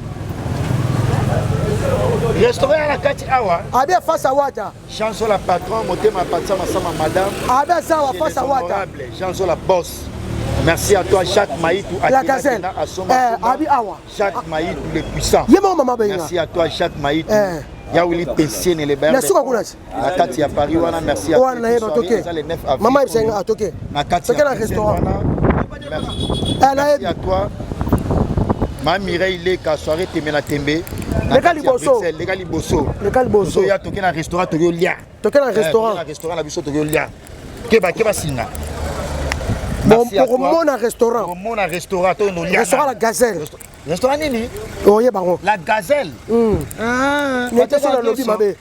Restaurant à la Kati Awa. Abia face à Wata. Chanson la patron, motema patsa masama madame. Abia ça wa face à Wata. Chanson la boss. Merci à toi Jacques Maïtou la caserne. Abi Awa. Jacques Maïtou le puissant. Yema mama benga. Merci à toi Jacques Maïtou. Ya Willy Pensienne les bains. Merci quoi la Kati à Paris wana merci à toi. Maman il s'est atoké. Na Kati à restaurant. Merci à toi. Ma Mireille Leka soirée temena tembe. Les gars liboso. Les gars liboso. Les gars liboso. Ya toqué dans restaurant Tokyo Lia. Toqué dans restaurant. Dans restaurant la biso Tokyo Lia. Keba singa. Bon pour mon restaurant. Pour mon restaurant to no Lia. Restaurant la Gazelle. Restaurant nini? Oye bango. La Gazelle. Ah. N'était pas dans le lobby mabe.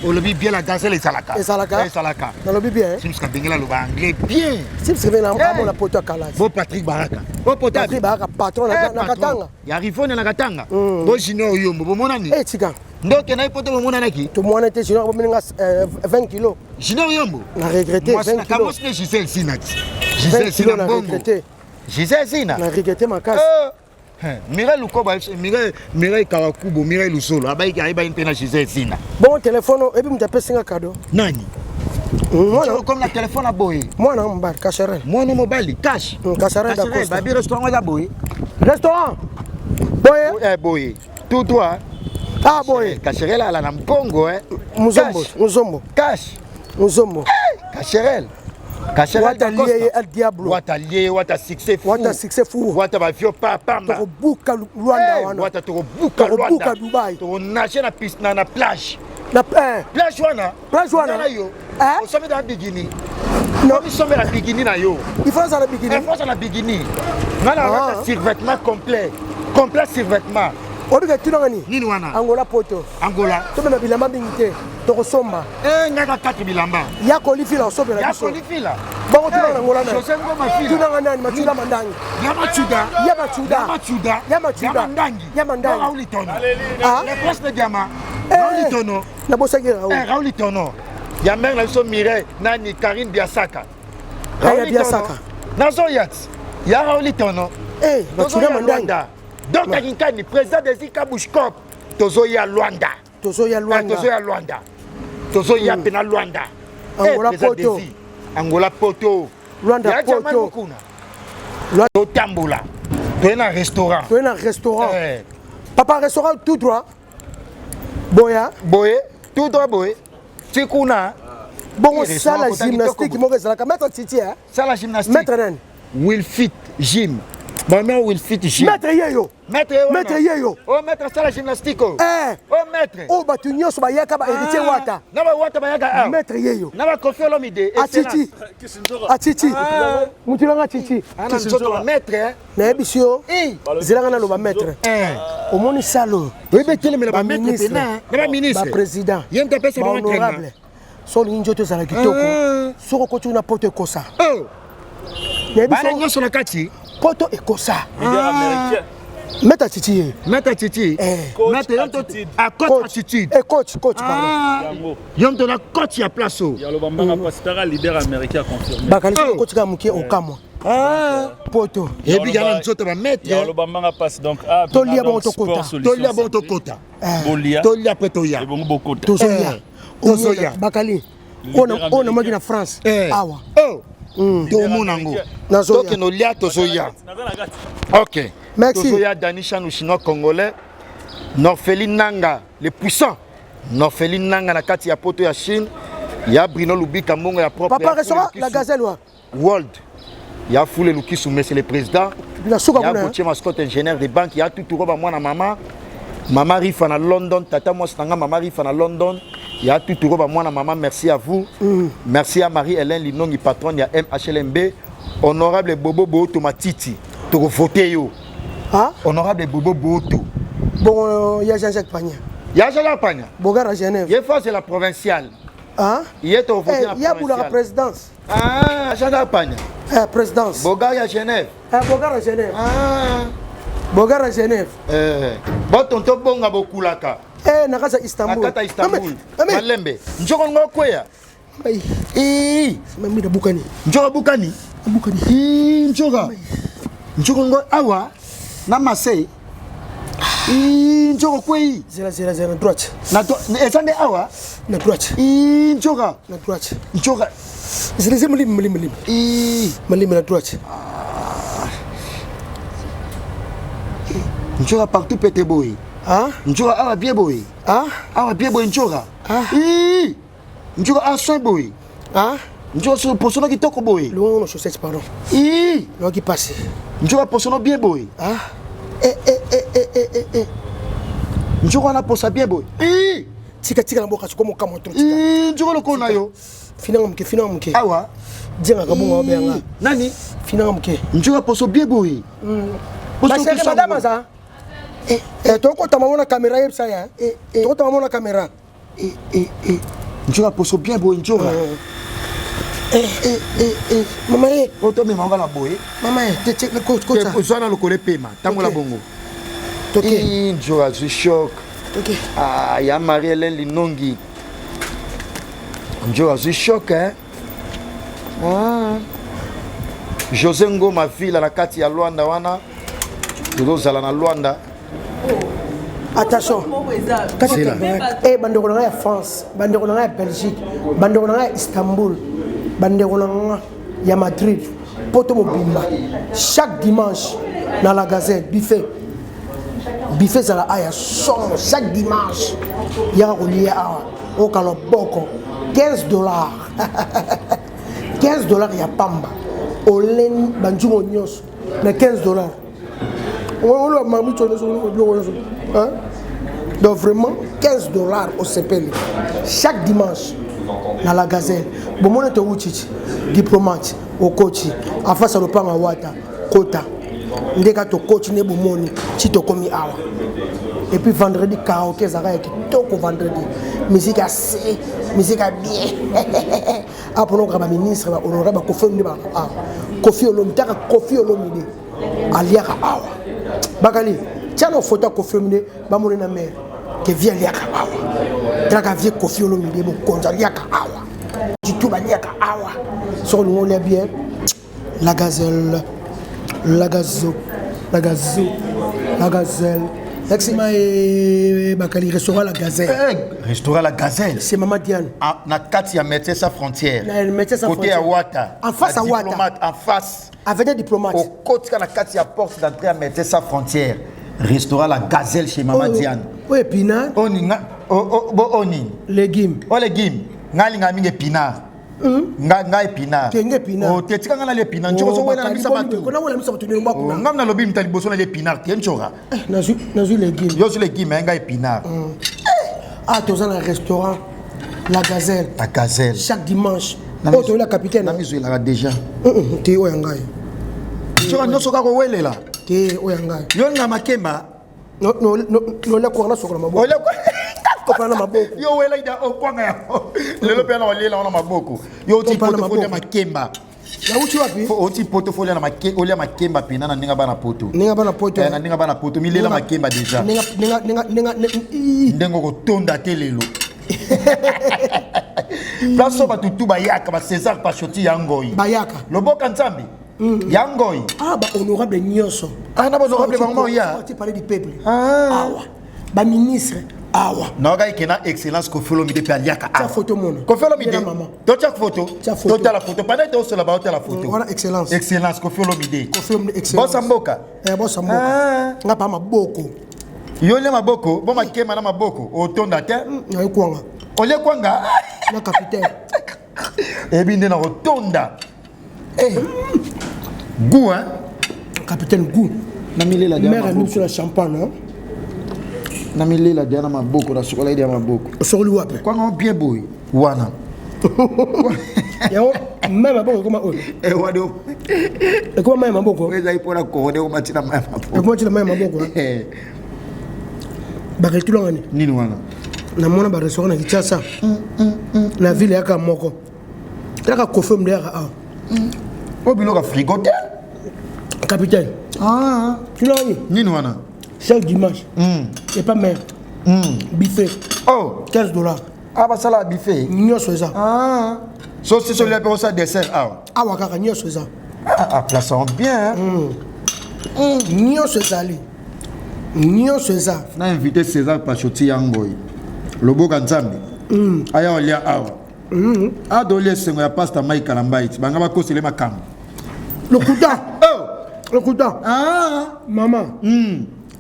Au lobby bien la Gazelle et Salaka. Et Salaka. Et Salaka. Dans le lobby bien. Si vous bengela le anglais bien. Si vous avez un la poto kala. Bon Patrick Baraka. Bon Patrick Baraka patron na Katanga. Ya rivone na Katanga. Bon junior yombo bo monani. Eh tika. Donc na poto bo monana ki. To mwana te junior bo meninga 20 kg. Junior yombo. Na regretté 20 kg. Moi c'est Gisèle Sinati. Gisèle Sinati bongo. Gisèle Sinati. Na regretté ma casse. Mireille Lukoba, Mireille Kawakubo, Mireille Lusolo, abayi aiba intena Gisèle Sina. Bon téléphone et puis m'taper 5 cadeau. Nani? Moi comme la téléphone à boy. Moi non mobile Cacharel. Moi non mobile cash. Cacharel d'accord. Babi restaurant à boy. Restaurant. Boy. Eh boy. Tout toi. Ah boy. Cacharel à la Mpongo Muzombo. Cash. Muzombo. Cacharel. Cacharel Wata lié al diablo. Wata lié, wata succès fou. Wata succès fou. Wata ba fio papa. To buka Rwanda wana. Wata to buka Rwanda. Buka Dubai. To nager na piste na plage. Na plage wana. Plage wana. On sommet dans bikini. Non, ils sont dans bikini na yo. Il faut ça la bikini. Il faut ça la bikini. Ngala survêtement complet. Complet survêtement. Obiga tunangani. Nini wana? Angola poto. Angola. To mena bilamba bingite. To kosomba. Ngaka kati bilamba. Ya kolifila osobe la biso. Ya kolifila. Bango tunanga Angola na. José Ngoma fila. Tunanga nani machuda mandangi. Ya machuda. Ya mandangi. Raouli Tono. Ah. Les presses de diamant. Raouli Tono. Na bosaki Raouli. Raouli Tono. Ya mère la so Mireille nani Karine Biasaka. Raouli Biasaka. Nazo yat. Ya Raouli Tono. Machuda mandangi. Donc Kinkani président des Zika Bushkop. Tozo ya Luanda. Tozo ya Luanda. Tozo ya pena Luanda. Angola poto. Angola poto. Luanda poto. Luanda Tambola. Tu es un restaurant. Papa restaurant tout droit. Boya. Tout droit boy. Tikuna. Bon ça la gymnastique mo ezalaka maître Titi hein. Ça la gymnastique. Maître nen. Wilfit Gym. Maman Wilfit Gym. Maître yeyo. Maître yeyo. Oh maître ça la gymnastique. Oh maître. Oh batu nyonso bayaka ba héritier wata. Na ba wata bayaka. Maître yeyo. Na ba Koffi Olomide. Atiti. Mutulanga Titi. Ana nzoto maître. Na ebisio. Zilanga na lo ba maître. Omoni salo. Oui be tele me ba maître na. Na ba ministre. Ba président. Yenta pesa ba honorable. So ninjoto za la kitoko. Soko ko tuna poto ekosa. Bana nyonso na kati. Poto ekosa. Leader américain. Meta Titi. Meta yonto à coach attitude. Coach pardon. Yonto na coach ya place. Yalo bambanga pasitara leader américain confirmé. Bakali coach ka mukie okamwa. Poto. Et puis yalo nzoto ba mettre. Yalo bambanga passe donc Tolia bon tokota. Tolia pretoya. Et bon bokota. Tozoya. Bakali. On a magi na France. Awa. Tomonango. Donc no lia tozoya. OK. Merci. Tozoya Danisha nous chinois congolais. Norfeline Nanga, le puissant. Norfeline Nanga na kati ya poto ya Chine. Ya Bruno Lubika Mongo ya propre. Papa restaurant la Gazelle wa. World. Ya Foule Lukisu monsieur le président. La souka ya Gauthier mascotte ingénieur de banque ya tout roba mwana mama. Mama Rifa na London, tata moi stanga mama Rifa na London. Ya tout roba mwana mama, merci à vous. Merci à Marie-Hélène Linongi patronne ya MHLMB. Honorable Bobo Boto Matiti. To voter yo. Honorable Bobo Boto. Bon, il y a Jean-Jacques Pagna. Il y a Jean-Jacques Pagna. Bogar à Genève. Il est la provinciale. Il est au vote il y a pour la présidence. Jean-Jacques Pagna. Présidence. Bogar à Genève. Bogar à Genève. Bogar à Genève. Bon, tonton Bonga Bokulaka. Nakasa Istanbul. Nakata Istanbul. Malembe. Njoko Ngokwea. Mamida Bukani. Njoko Bukani. Bukani. Njoko Ngo awa. Namasei. Njoko kwei. Zera droite. Ezande awa. Na droite. Njoko. Na droite. Njoko. Zera malim. Malim na droite. Njoko partout pété boy. Njoko awa bien boy. Awa bien boy njoko. Njoko aso boy. Njoko sur posono kitoko boy. Loin no chaussette pardon. Lo qui passe. Njoko posono bien boy. Njoko wana posa bien boy. Tika na boka sikomo kamo to. Njoko loko na yo. Finanga mke. Awa. Jenga kabunga obenga. Nani? Finanga mke. Njoko poso bien boy. Parce que madame ça. Toko tamamona caméra yebsa ya. Toko tamamona caméra. Njoko poso bien boy njoko. Mama oto me manga la boy. Mama te le coach. Ozana lokole pema. Tango la bongo. OK. Njoko je choc. OK. Ah, ya Marie-Hélène Linongi. Njoko je choc hein. Ah. José Ngoma ville na kati ya Luanda wana. Tozala na Luanda. Attention. Bandeko na France, bandeko na Belgique, bandeko na Istanbul, bandeko na ya Madrid. Poto mobimba. Chaque dimanche dans la Gazette buffet. Buffet zala aya somme chaque dimanche. Ya kolia awa o kalo boko $15. $15 ya pamba. Olen banjungo nyos na $15. Donc vraiment $15 au CPL chaque dimanche dans la Gazelle. Bon mon est diplomate au coach en face à l'opang à Wata Kota. Ndeka to coach ne bomoni chito komi awa. Et puis vendredi karaoké zara qui toko vendredi. Musique assez, musique bien. Après on graba ministre honorable Kofi Olomide aliaka awa. Bakali tiens nos photos confirmées ba mon na mère que vient liaka awa traka vie Kofi Olomide mo konza liaka awa tu ba liaka awa sur nous on est bien la gazelle Maxima et Bakali restaurant la gazelle Restaurant la Gazelle c'est maman Diane na kati ya Médecins Sans Frontières côté à Wata en face à Wata en face avec des diplomates au côté na kati ya porte d'entrée à Médecins Sans Frontières restaurant la Gazelle chez maman Diane oui pinard oni oni légumes ngali ngami épinard nga épinard kenge épinard o tetika ngala l'épinard njoko so wela na bisa batu kona wela bisa batu ngomba kuna ngam na lobi mtali boso na l'épinard tienchora nazu légumes yo sur légumes nga épinard dans un restaurant la Gazelle chaque dimanche tu es la capitaine na mizo la déjà tu oyangai njoko no soka ko welela tu oyangai yo nga makemba no la kwa na sokona mabo kopana maboko yo wela ida okwanga ya lelo pena walela ona maboko yo ti portfolio makemba ya uchi wapi o ti portfolio na makemba pena na ninga bana poto na ninga bana poto milela makemba déjà ninga ndengo ko tonda te lelo place ba tutu ba yaka ba César Pachoti yangoyi bayaka loboka nzambi yangoyi ba honorable nyoso na ba honorable bango ya tu parler du peuple awa ba ministre awa noga ikena excellence Kofi Olomide pe aliaka awa photo mona Kofi Olomide to tia photo to tia la photo pendant to sala ba to la photo voilà excellence Kofi Olomide excellence bossa mboka bossa mboka ngapa maboko yo le maboko bo makema na maboko otonda te na kwanga ole kwanga na capitaine ebinde na otonda goût hein capitaine goût na milela dia mère nous sur la champagne na milela dia na maboko na sokola dia maboko sokoli wapi kwanga bien boy wana yao même maboko koma o wado koma même maboko weza ipora ko de ko matina maboko ko matina maboko baketulangani nini wana na mona ba restaurant na Kinshasa na ville yaka moko taka Kofi Olomide yaka o biloka frigo te capitaine tu l'as vu nini wana chaque dimanche et pas mer buffet $15 basala buffet nyoso eza so si so le pe ça dessert awa kaka nyoso eza plaçons bien nyoso eza na invité César Pachoti yangoyi loboka nzambi aya olia awa adolie sengo ya pasta Mike Kalambai banga bakosele makambo lokuta mama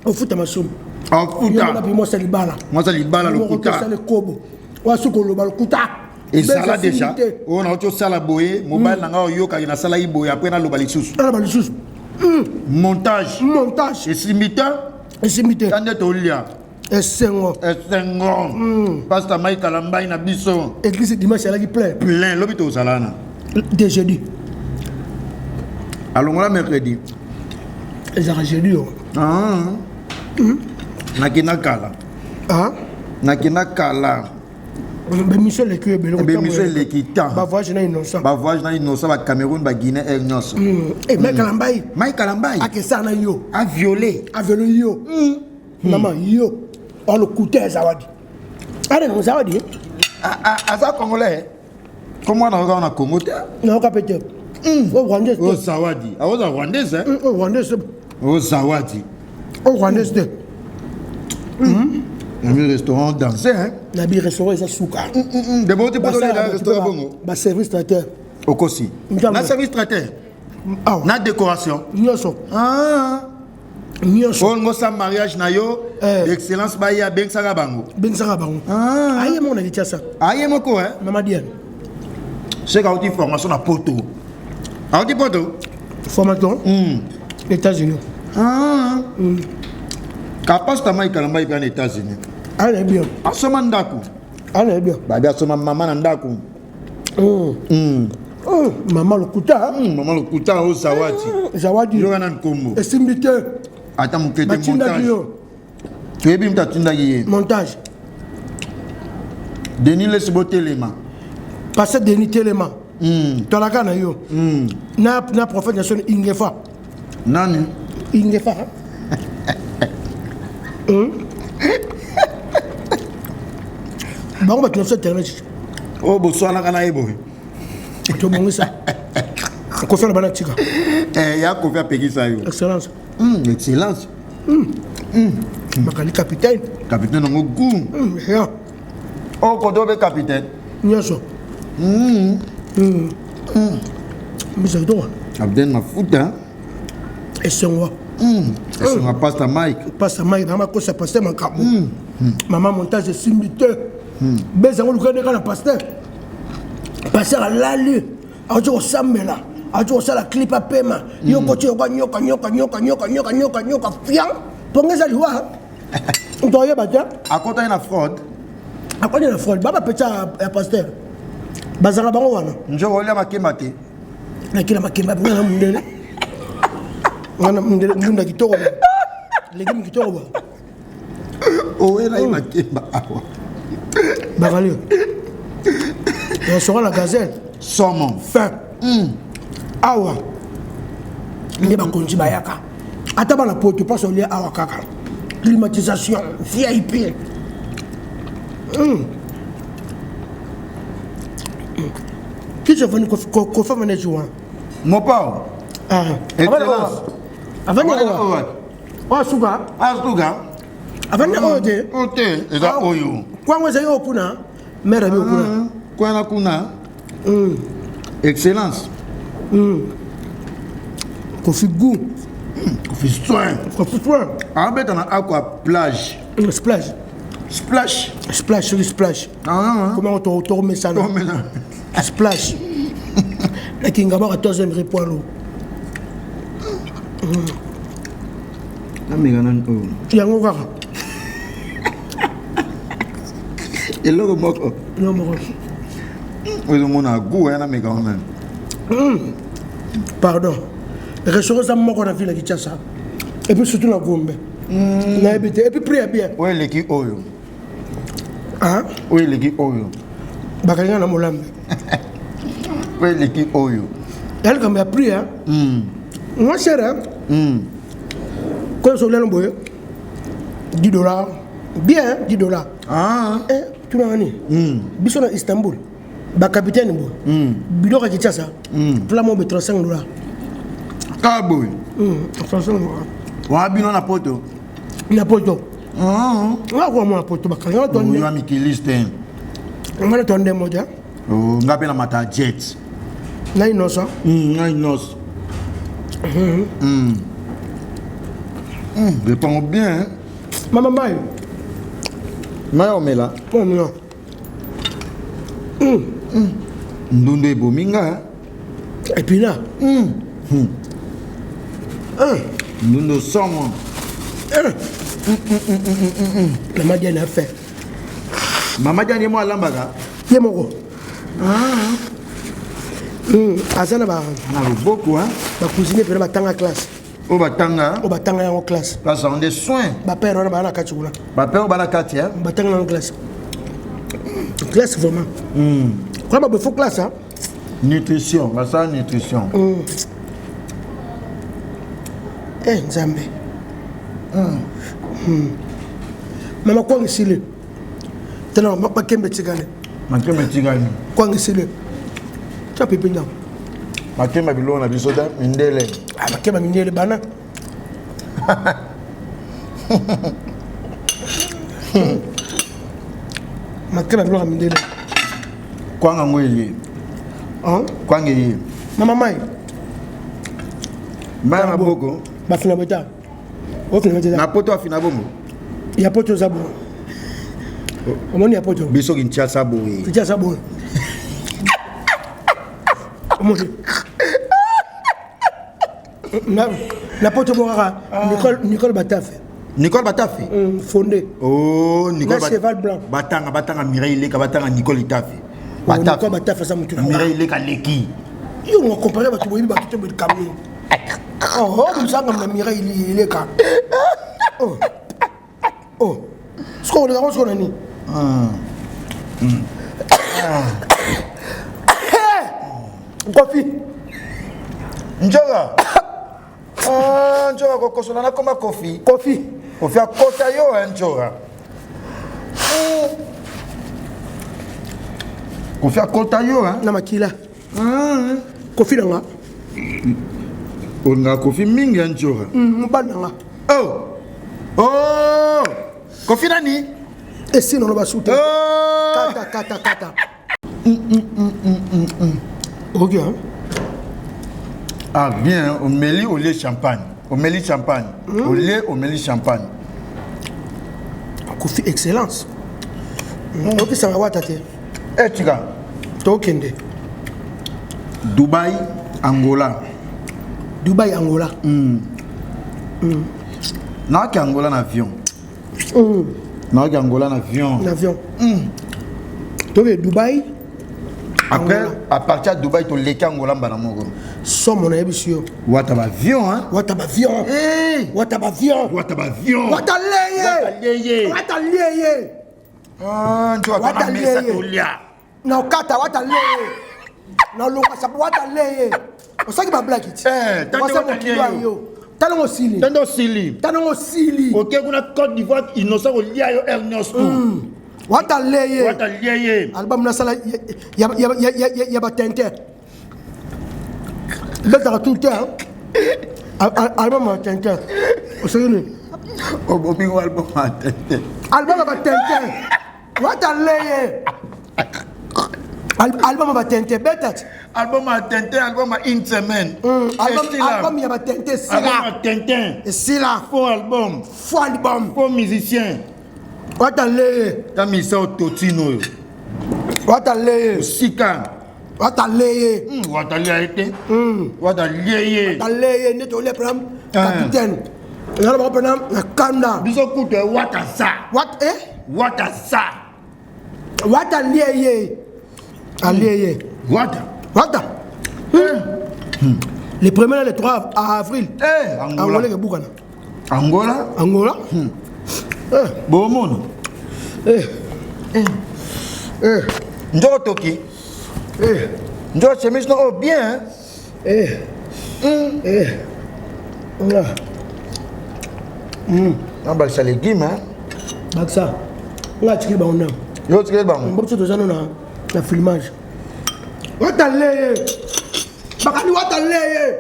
ofuta masumu ofuta bimosa libala lokuta sale kobo wasuko lokuta ezala déjà on a autre sala boye mobile nanga oyoka ina sala iboye après na loba lisusu montage et simita esimite tande tolia esengo esengo pasteur Mike Kalambai na biso église dimanche alaki plein lobi tozalana de jeudi alongola mercredi ezaka jeudi nakina kala nakina kala bémission leki ebele bémission leki temps bavoyage na innocent bacameroun baguinée air nyonso Mike Kalambai akesa na yo aviolé yo mama yo olokuta zawadi ale na zawadi aza congolais comment on a Congo na okapete rwandais zawadi awoza rwandais rwandais zawadi rwandais un restaurant dansé na bi restaurant ça souka de bon type de restaurant bongo ba service traiteur okosi na service traiteur na décoration nyonso on sa mariage na yo d'excellence ba ya bengsaka bango aye mon na kitasa aye moko mama Diane c'est quand tu formation na Porto formation États-Unis Kapasta Mike Kalambai aux États-Unis. Allez bien. Asoma ndako. Allez bien. Babi asoma mama na ndako. Maman Lokuta. Maman Lokuta au Zawadi. Zawadi. Yo na nkombo. Estimité. Ata mukete montage. Tu es bim tatinda yé. Montage. Denis Lesbo Telema. Passé Denis Telema. Tolaka na yo. Na prophète nation Ingefa. Nani? Ingefa. Bango ba tunafsa internet. Oh boswana kana ebo. To bongisa. Ko fela bana tika. Ya ko fa pekisa yo. Excellence. Excellence. Makali capitaine. Capitaine ngo gu. Ya. Oh ko dobe capitaine. Nyoso. Misa do. Abden mafuta. Esengwa. C'est un pasteur Mike. Pasteur Mike, maman ko sa pasteur makabo. Maman montage simité. Bezango lukane kana pasteur. Pasteur alali. Ajo samela. Ajo sala clip apema. Yoko tyo nyoka fiang. Pongeza liwa. Ndoye baja. Akota ina fraud. Akota ina fraud. Baba pecha ya pasteur. Bazanga bango wana. Njo olia makemba te. Na kila makemba bwana mundele. Ngana munda kitoko ba. Legime kitoko ba. Owela makemba awa. Bagalio. On sera la gazelle. Saumon. Fin. Awa. Ni ba konji bayaka. Ata ba la poto pas olia awa kaka. Climatisation VIP. Qui je venu ko fa manager wa. Mon père. Excellence. Avant de suga. Suga. Avant de Ote, eza oyo. Kwa ngweza yo kuna. Mera bi kuna. Kwa na kuna. Excellence. Kofi goût. Kofi soin. Kofi soin. Abeta na aqua plage. Splash. Splash. Splash, splash. Comment on te remet ça là? Splash. La Kingaba à 3e répoint l'eau. Yango kaka. Eloko moko. Non moko. Oyo mona goût na mega on. Pardon. Restaurant ça moko na ville à Kinshasa. Et puis surtout na Gombe. Na habité et puis prier bien. Ouais leki oyo. Hein? Ouais leki oyo. Bakanga na molambe. Ouais leki oyo. Elle comme a prié hein. Moi cher hein. Quand on l'a envoyé $10. Bien $10. Tu m'as dit. Biso na Istanbul. Ba capitaine bo. Bidon ka Kinshasa. Plamo be $35. Kaboy. $35. Wa bino na poto. Na poto. Wa kwa mo poto bakanga to ni. Wa mikiliste. Ngana to ndemo ja. Ngape na mata jet. Na inosa. Na inosa. Réponds bien. Hein? Maman Mayo. Mayo Mela. Oh non. Ndunde Bominga. Et puis là. Ndundo Saumon. Maman Diane a fait. Maman Diane, moi, Lambaga. Yemoko. Azana ba. Beaucoup, hein. Ba cousine peut batanga classe. Au Batanga. Au batanga en classe. Parce qu'on a des soins. Ba père on a ba na katchula. Ma père, on a Katia. Batanga en classe. Classe vraiment. Quoi ba faut classe hein? Nutrition, ça nutrition. Eh Nzambe. Mama kwa ngisile. Tena ba kembe tsigane. Makembe tigani. Kwa ngisile. Tu peux pinga. Makembe bilo na bisoda mindele. Ah bakemba mindele bana. Makemba bilo mindele. Kwanga ngweye. Hein? Kwanga ye. Mama mai. Mama boko. Ba fina beta. O fina beta. Na poto afina bombo. Ya poto zabo. Omoni ya poto. Biso kintia sabo ye. Kintia sabo. Omoni. Na poto bokaka Nicole Batafe. Nicole Batafe. Fondé. Oh, Nicole Batafe. Cheval blanc. Batanga Mireille Leka batanga Nicole Itafe. Nicole Batafe ça mutu. Mireille Leka leki. Yo on comparer ba tubo ba tubo de camion. Oh, comme ça comme Mireille Leka. Oh. Ce qu'on a ce qu'on a ni. Kofi. Njoga. Njoga kokosola na koma kofi. Kofi. Kofi akota yo njoga. Kofi akota yo na makila. Kofi nanga. Onga kofi mingi njoga. Mbana. Oh. Kofi nani? Esi no ba suta. Kata. OK hein. Ah bien, on mélit au lait champagne. On mélit champagne. Au lait, on mélit champagne. Kofi excellence. OK ça va watate. Eh tika. Tokende. Dubaï, Angola. Na ki Angola na avion. Na ki Angola na avion. Donc Dubaï. Après, à partir de Dubaï, tu les Angola banamoko. Somme mon émission. Wata ba avion hein. Wata ba avion. Ah, tu vas pas mettre ça au lia. Na kata wata leye. Na longa sabu wata leye. Osaki ba black it. Tano sili. OK, kuna Côte d'Ivoire, innocent au lia yo Ernest tout. Wata leye. Album na sala ya batente. Beta tout temps. Album batente. Osaki Obingo album batente. Album batente. Wata leye. Album batente betat. Album batente, album une semaine. Album ya batente sila. Album Tintin. Sila. Faux album. Faux musicien. Wata leye. Tamisa Totino. Wata leye. Sika. Wata leye. Wata leye. Wata leye. Wata leye ne to le pram capitaine. Yalla ba pena kanda. Biso kuto wata sa. Wata sa. Wata leye. Allié. Wata. Les premiers et les 3 avril. Angola. Angola. Bon monde. Ndoko toki. Ndoko chemise no bien. On va les légumes hein. Baksa. Nga tiki ba ona. Yo tiki ba. Mbopso to zano na filmage. Wata leye. Bakani wata leye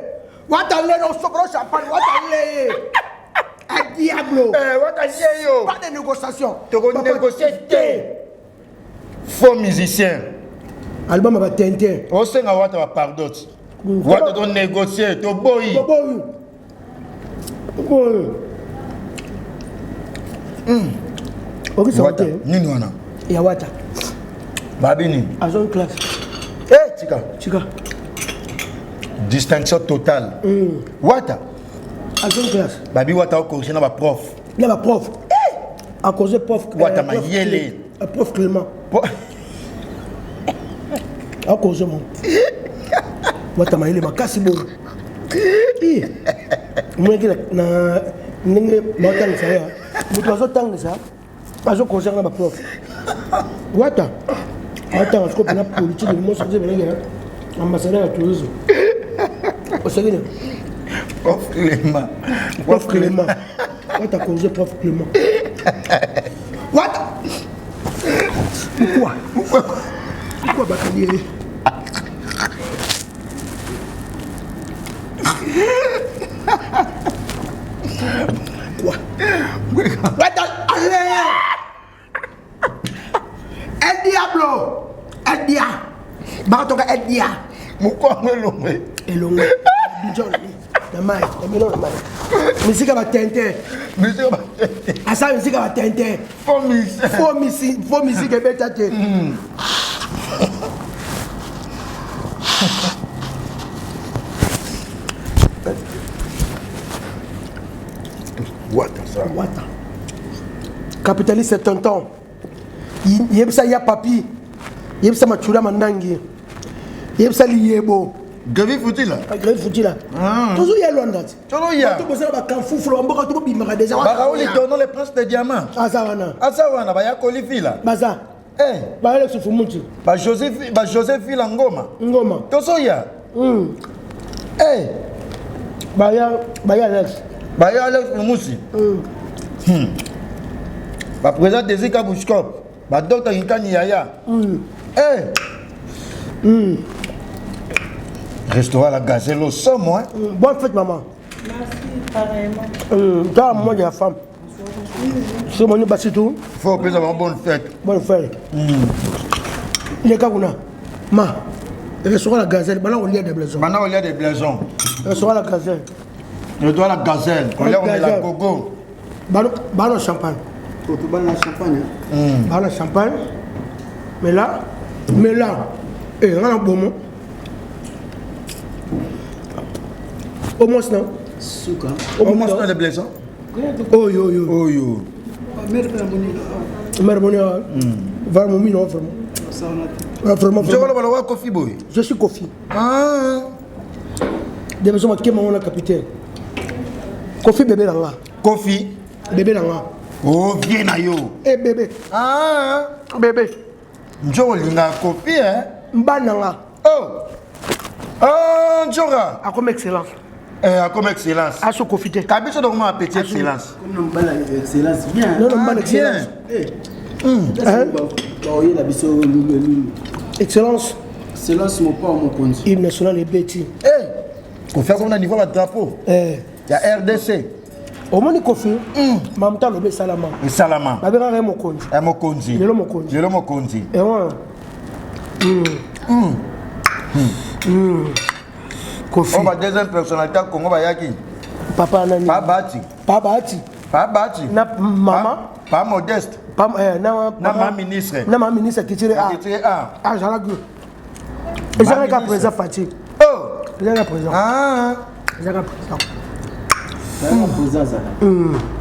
no sopro champagne wata leye. A diablo. Wata leye yo. Pas de négociation. Tu négocier. Faux musicien. Album ba Tintin. On sait nga wata ba pardon. Wata to négocier, to boy. OK ça va te. Nini wana? Ya wata. Babini. Azon classe. Tika. Distinction totale. Wata. Azon classe. Babi wata au corriger na ba prof. Il y a ma prof. À cause de prof. Prof Clément. À cause de moi. Moi, tu m'as dit, ma casse bon. Moi, je suis concerne ma prof. Wata. Attends, je comprends la politique de mon sujet. Ambassadeur à Toulouse. Au Sénégal. Prof Clément. Prof Clément. Wata cause prof Clément. Wata. Pourquoi batailler? Quoi? Wata, allez! El diablo! El dia! Baratoka el dia! Pourquoi me l'ombre? Elongwe. Bijon. Na mai, na melo na mai. Musique va tenter. Musique va tenter. Asa musique va tenter. Faux musique beta te. Wata ça. Wata. Capitaliste c'est tonton. Yebsa ya papi. Yebsa machura mandangi. Yebsa liyebo. Gavi fouti là. Gavi fouti là. Toujours y a Luanda. Toujours y a. Tu bosser là kanfou flo mboka tu bimaka déjà. Baraou les donnons les princes de diamants. Azawana. Azawana ba ya kolifi là. Baza. Ba ele sufumuti. Ba Joseph Ngoma. Ngoma. Toso ya. Ba ya Alex. Ba ya Alex Musi. Ba président des Zika Bouchkop. Ba docteur Nkani Yaya. Restaurant La Gazelle au somme, hein? Bonne fête, maman. Merci, pareillement. Dans moi, il y a femme. C'est mon bassitou. Il faut appeler ça une bonne fête. Bonne fête. Il y a Kagouna. Ma. Restaurant La Gazelle. Maintenant, on y a des blaisons. Maintenant, on y a des blaisons. Restaurant La Gazelle. Restaurant La Gazelle. On y a la gogo. Ballon champagne. Pour tout ballon champagne. Ballon champagne. Mais là, on a un bon mot. Au moins, non. Souka. Au moins, on a des blaisons. Oh yo. Mère Monia. Va mon mino, vraiment. Je suis Kofi. Des besoins qui m'ont capitaine. Kofi bébé là. Kofi. Bébé là. Oh, viens na yo. Eh bébé. Bébé. Njo linga Kofi, hein? Mbananga. Njora. A comme excellence. Comme excellence. A ce Kofi. Kabiso donc ma petite excellence. Comme nous bala excellence bien. Non, non, excellence. Excellence. Excellence mon pas mon compte. Hymne national et bêtis. Pour faire comme on a niveau de drapeau. Il y a RDC. Au moins Kofi. Mamta lobe salama. Et salama. Ba bera mo konzi. Mo konzi. Lelo mo konzi. Lelo mo konzi. Et ouais. Kofi. On va deuxième personnalité Congo ba yaki. Papa nani? Pas Bati. Pas Bati. Pas Bati. Na maman. Pas Modeste. Pas na ma ministre. Na ma ministre qui tire A. Ah, j'en ai vu. Et j'en ai qu'à présent Fatih. J'en ai présent. J'en ai présent.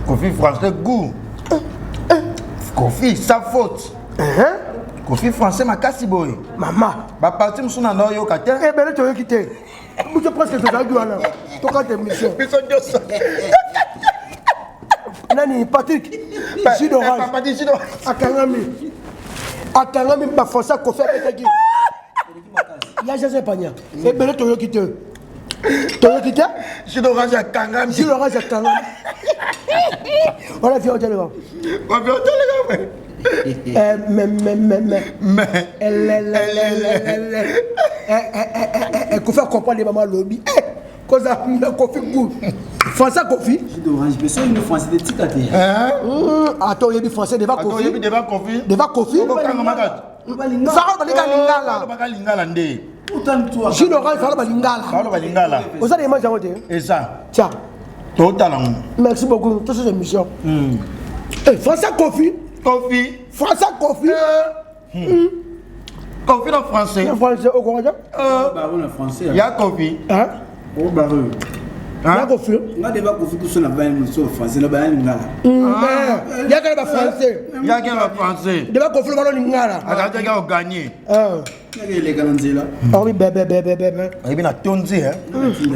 Kofi français goût. Kofi sa faute. Kofi français ma kasi boy. Maman. Ba parti musuna no yo kate. Ben tu veux quitter. Je pense que c'est ça du ana. Toi tes missions. Nani Patrick. Jus d'orange. Akangami ba força Kofi avec ya je sais pas nia. Et ben tu veux quitter. Tu veux quitter? Jus d'orange à Kangami. Jus d'orange à Kangami. Voilà, viens au téléphone. On va au téléphone. Kofi comprend les mamans lobby. Cause à Kofi goût. Français Kofi. Jus d'orange, mais c'est une français de ticate. Attends, il y a français devant Kofi. Devant Kofi. Devant Kofi. Ça va pas lingala. Jus d'orange, ça va lingala. Vous allez manger à côté. Et ça. Tiens. Totalement. Merci beaucoup. Toutes ces émissions. Français Kofi. Kofi. Français Kofi. Kofi en français. En français, au Canada. Baron en français. Il y a Kofi. Au baron. na Kofi nga débat Kofi que sur la balle sur français la balle ngala ya ka ba français ya ke ba français débat Kofi ba lo ngala aka ka o gagner nga les galanzela oh oui bébé abi na tonzi hein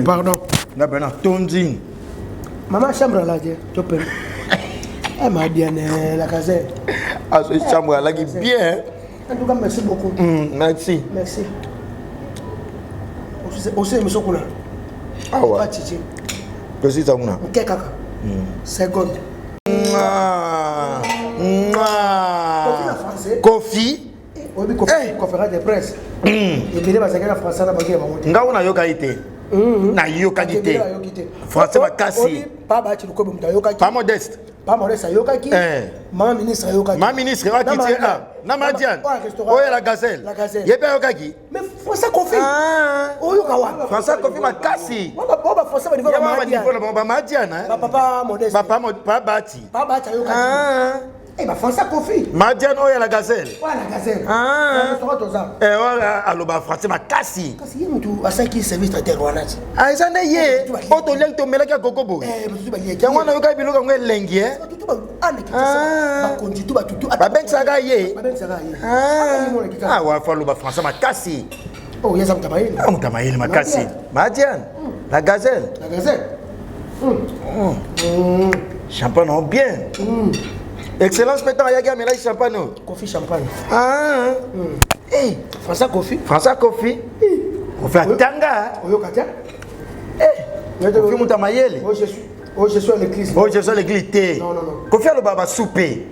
pardon na bena tonzi maman chambre là tu peux eh ma Diane la casette ah ce chambre là qui bien en tout cas merci beaucoup merci aussi monsieur Kuna ah ouais pas chichi que ça una OK kaka seconde Kofi obi conférence de presse et bien ba zakela français na bakia ba monte nga una yoka ite na yoka kite français makasi pas ba chi ko mta yoka ki pas modeste yoka ki maman ministre yoka ki ma ministre wa kiti na Madiane oya la gazelle yebe yoka ki mais français Kofi yoka wa français Kofi makasi ba français ba niveau ba Madiane papa modeste papa bati yoka ki ba français Kofi Madiane oya la gazelle la gazelle aloba français makasi kasi ye mutu asaki service traiteur wanati aizana ye oto leng to melaka gogobo yango na yoka biloko ngo elengi bakonzi tu batutu babengisaka ye wa faloba français makasi yeza mutamayeli mutamayeli makasi Madiane la gazelle champagne en bien excellence pétant yaki amela champagne Kofi champagne François Kofi Kofi atanga oyoka tia Kofi mutamayeli je suis à l'église je suis à l'église non Kofi aloba ba souper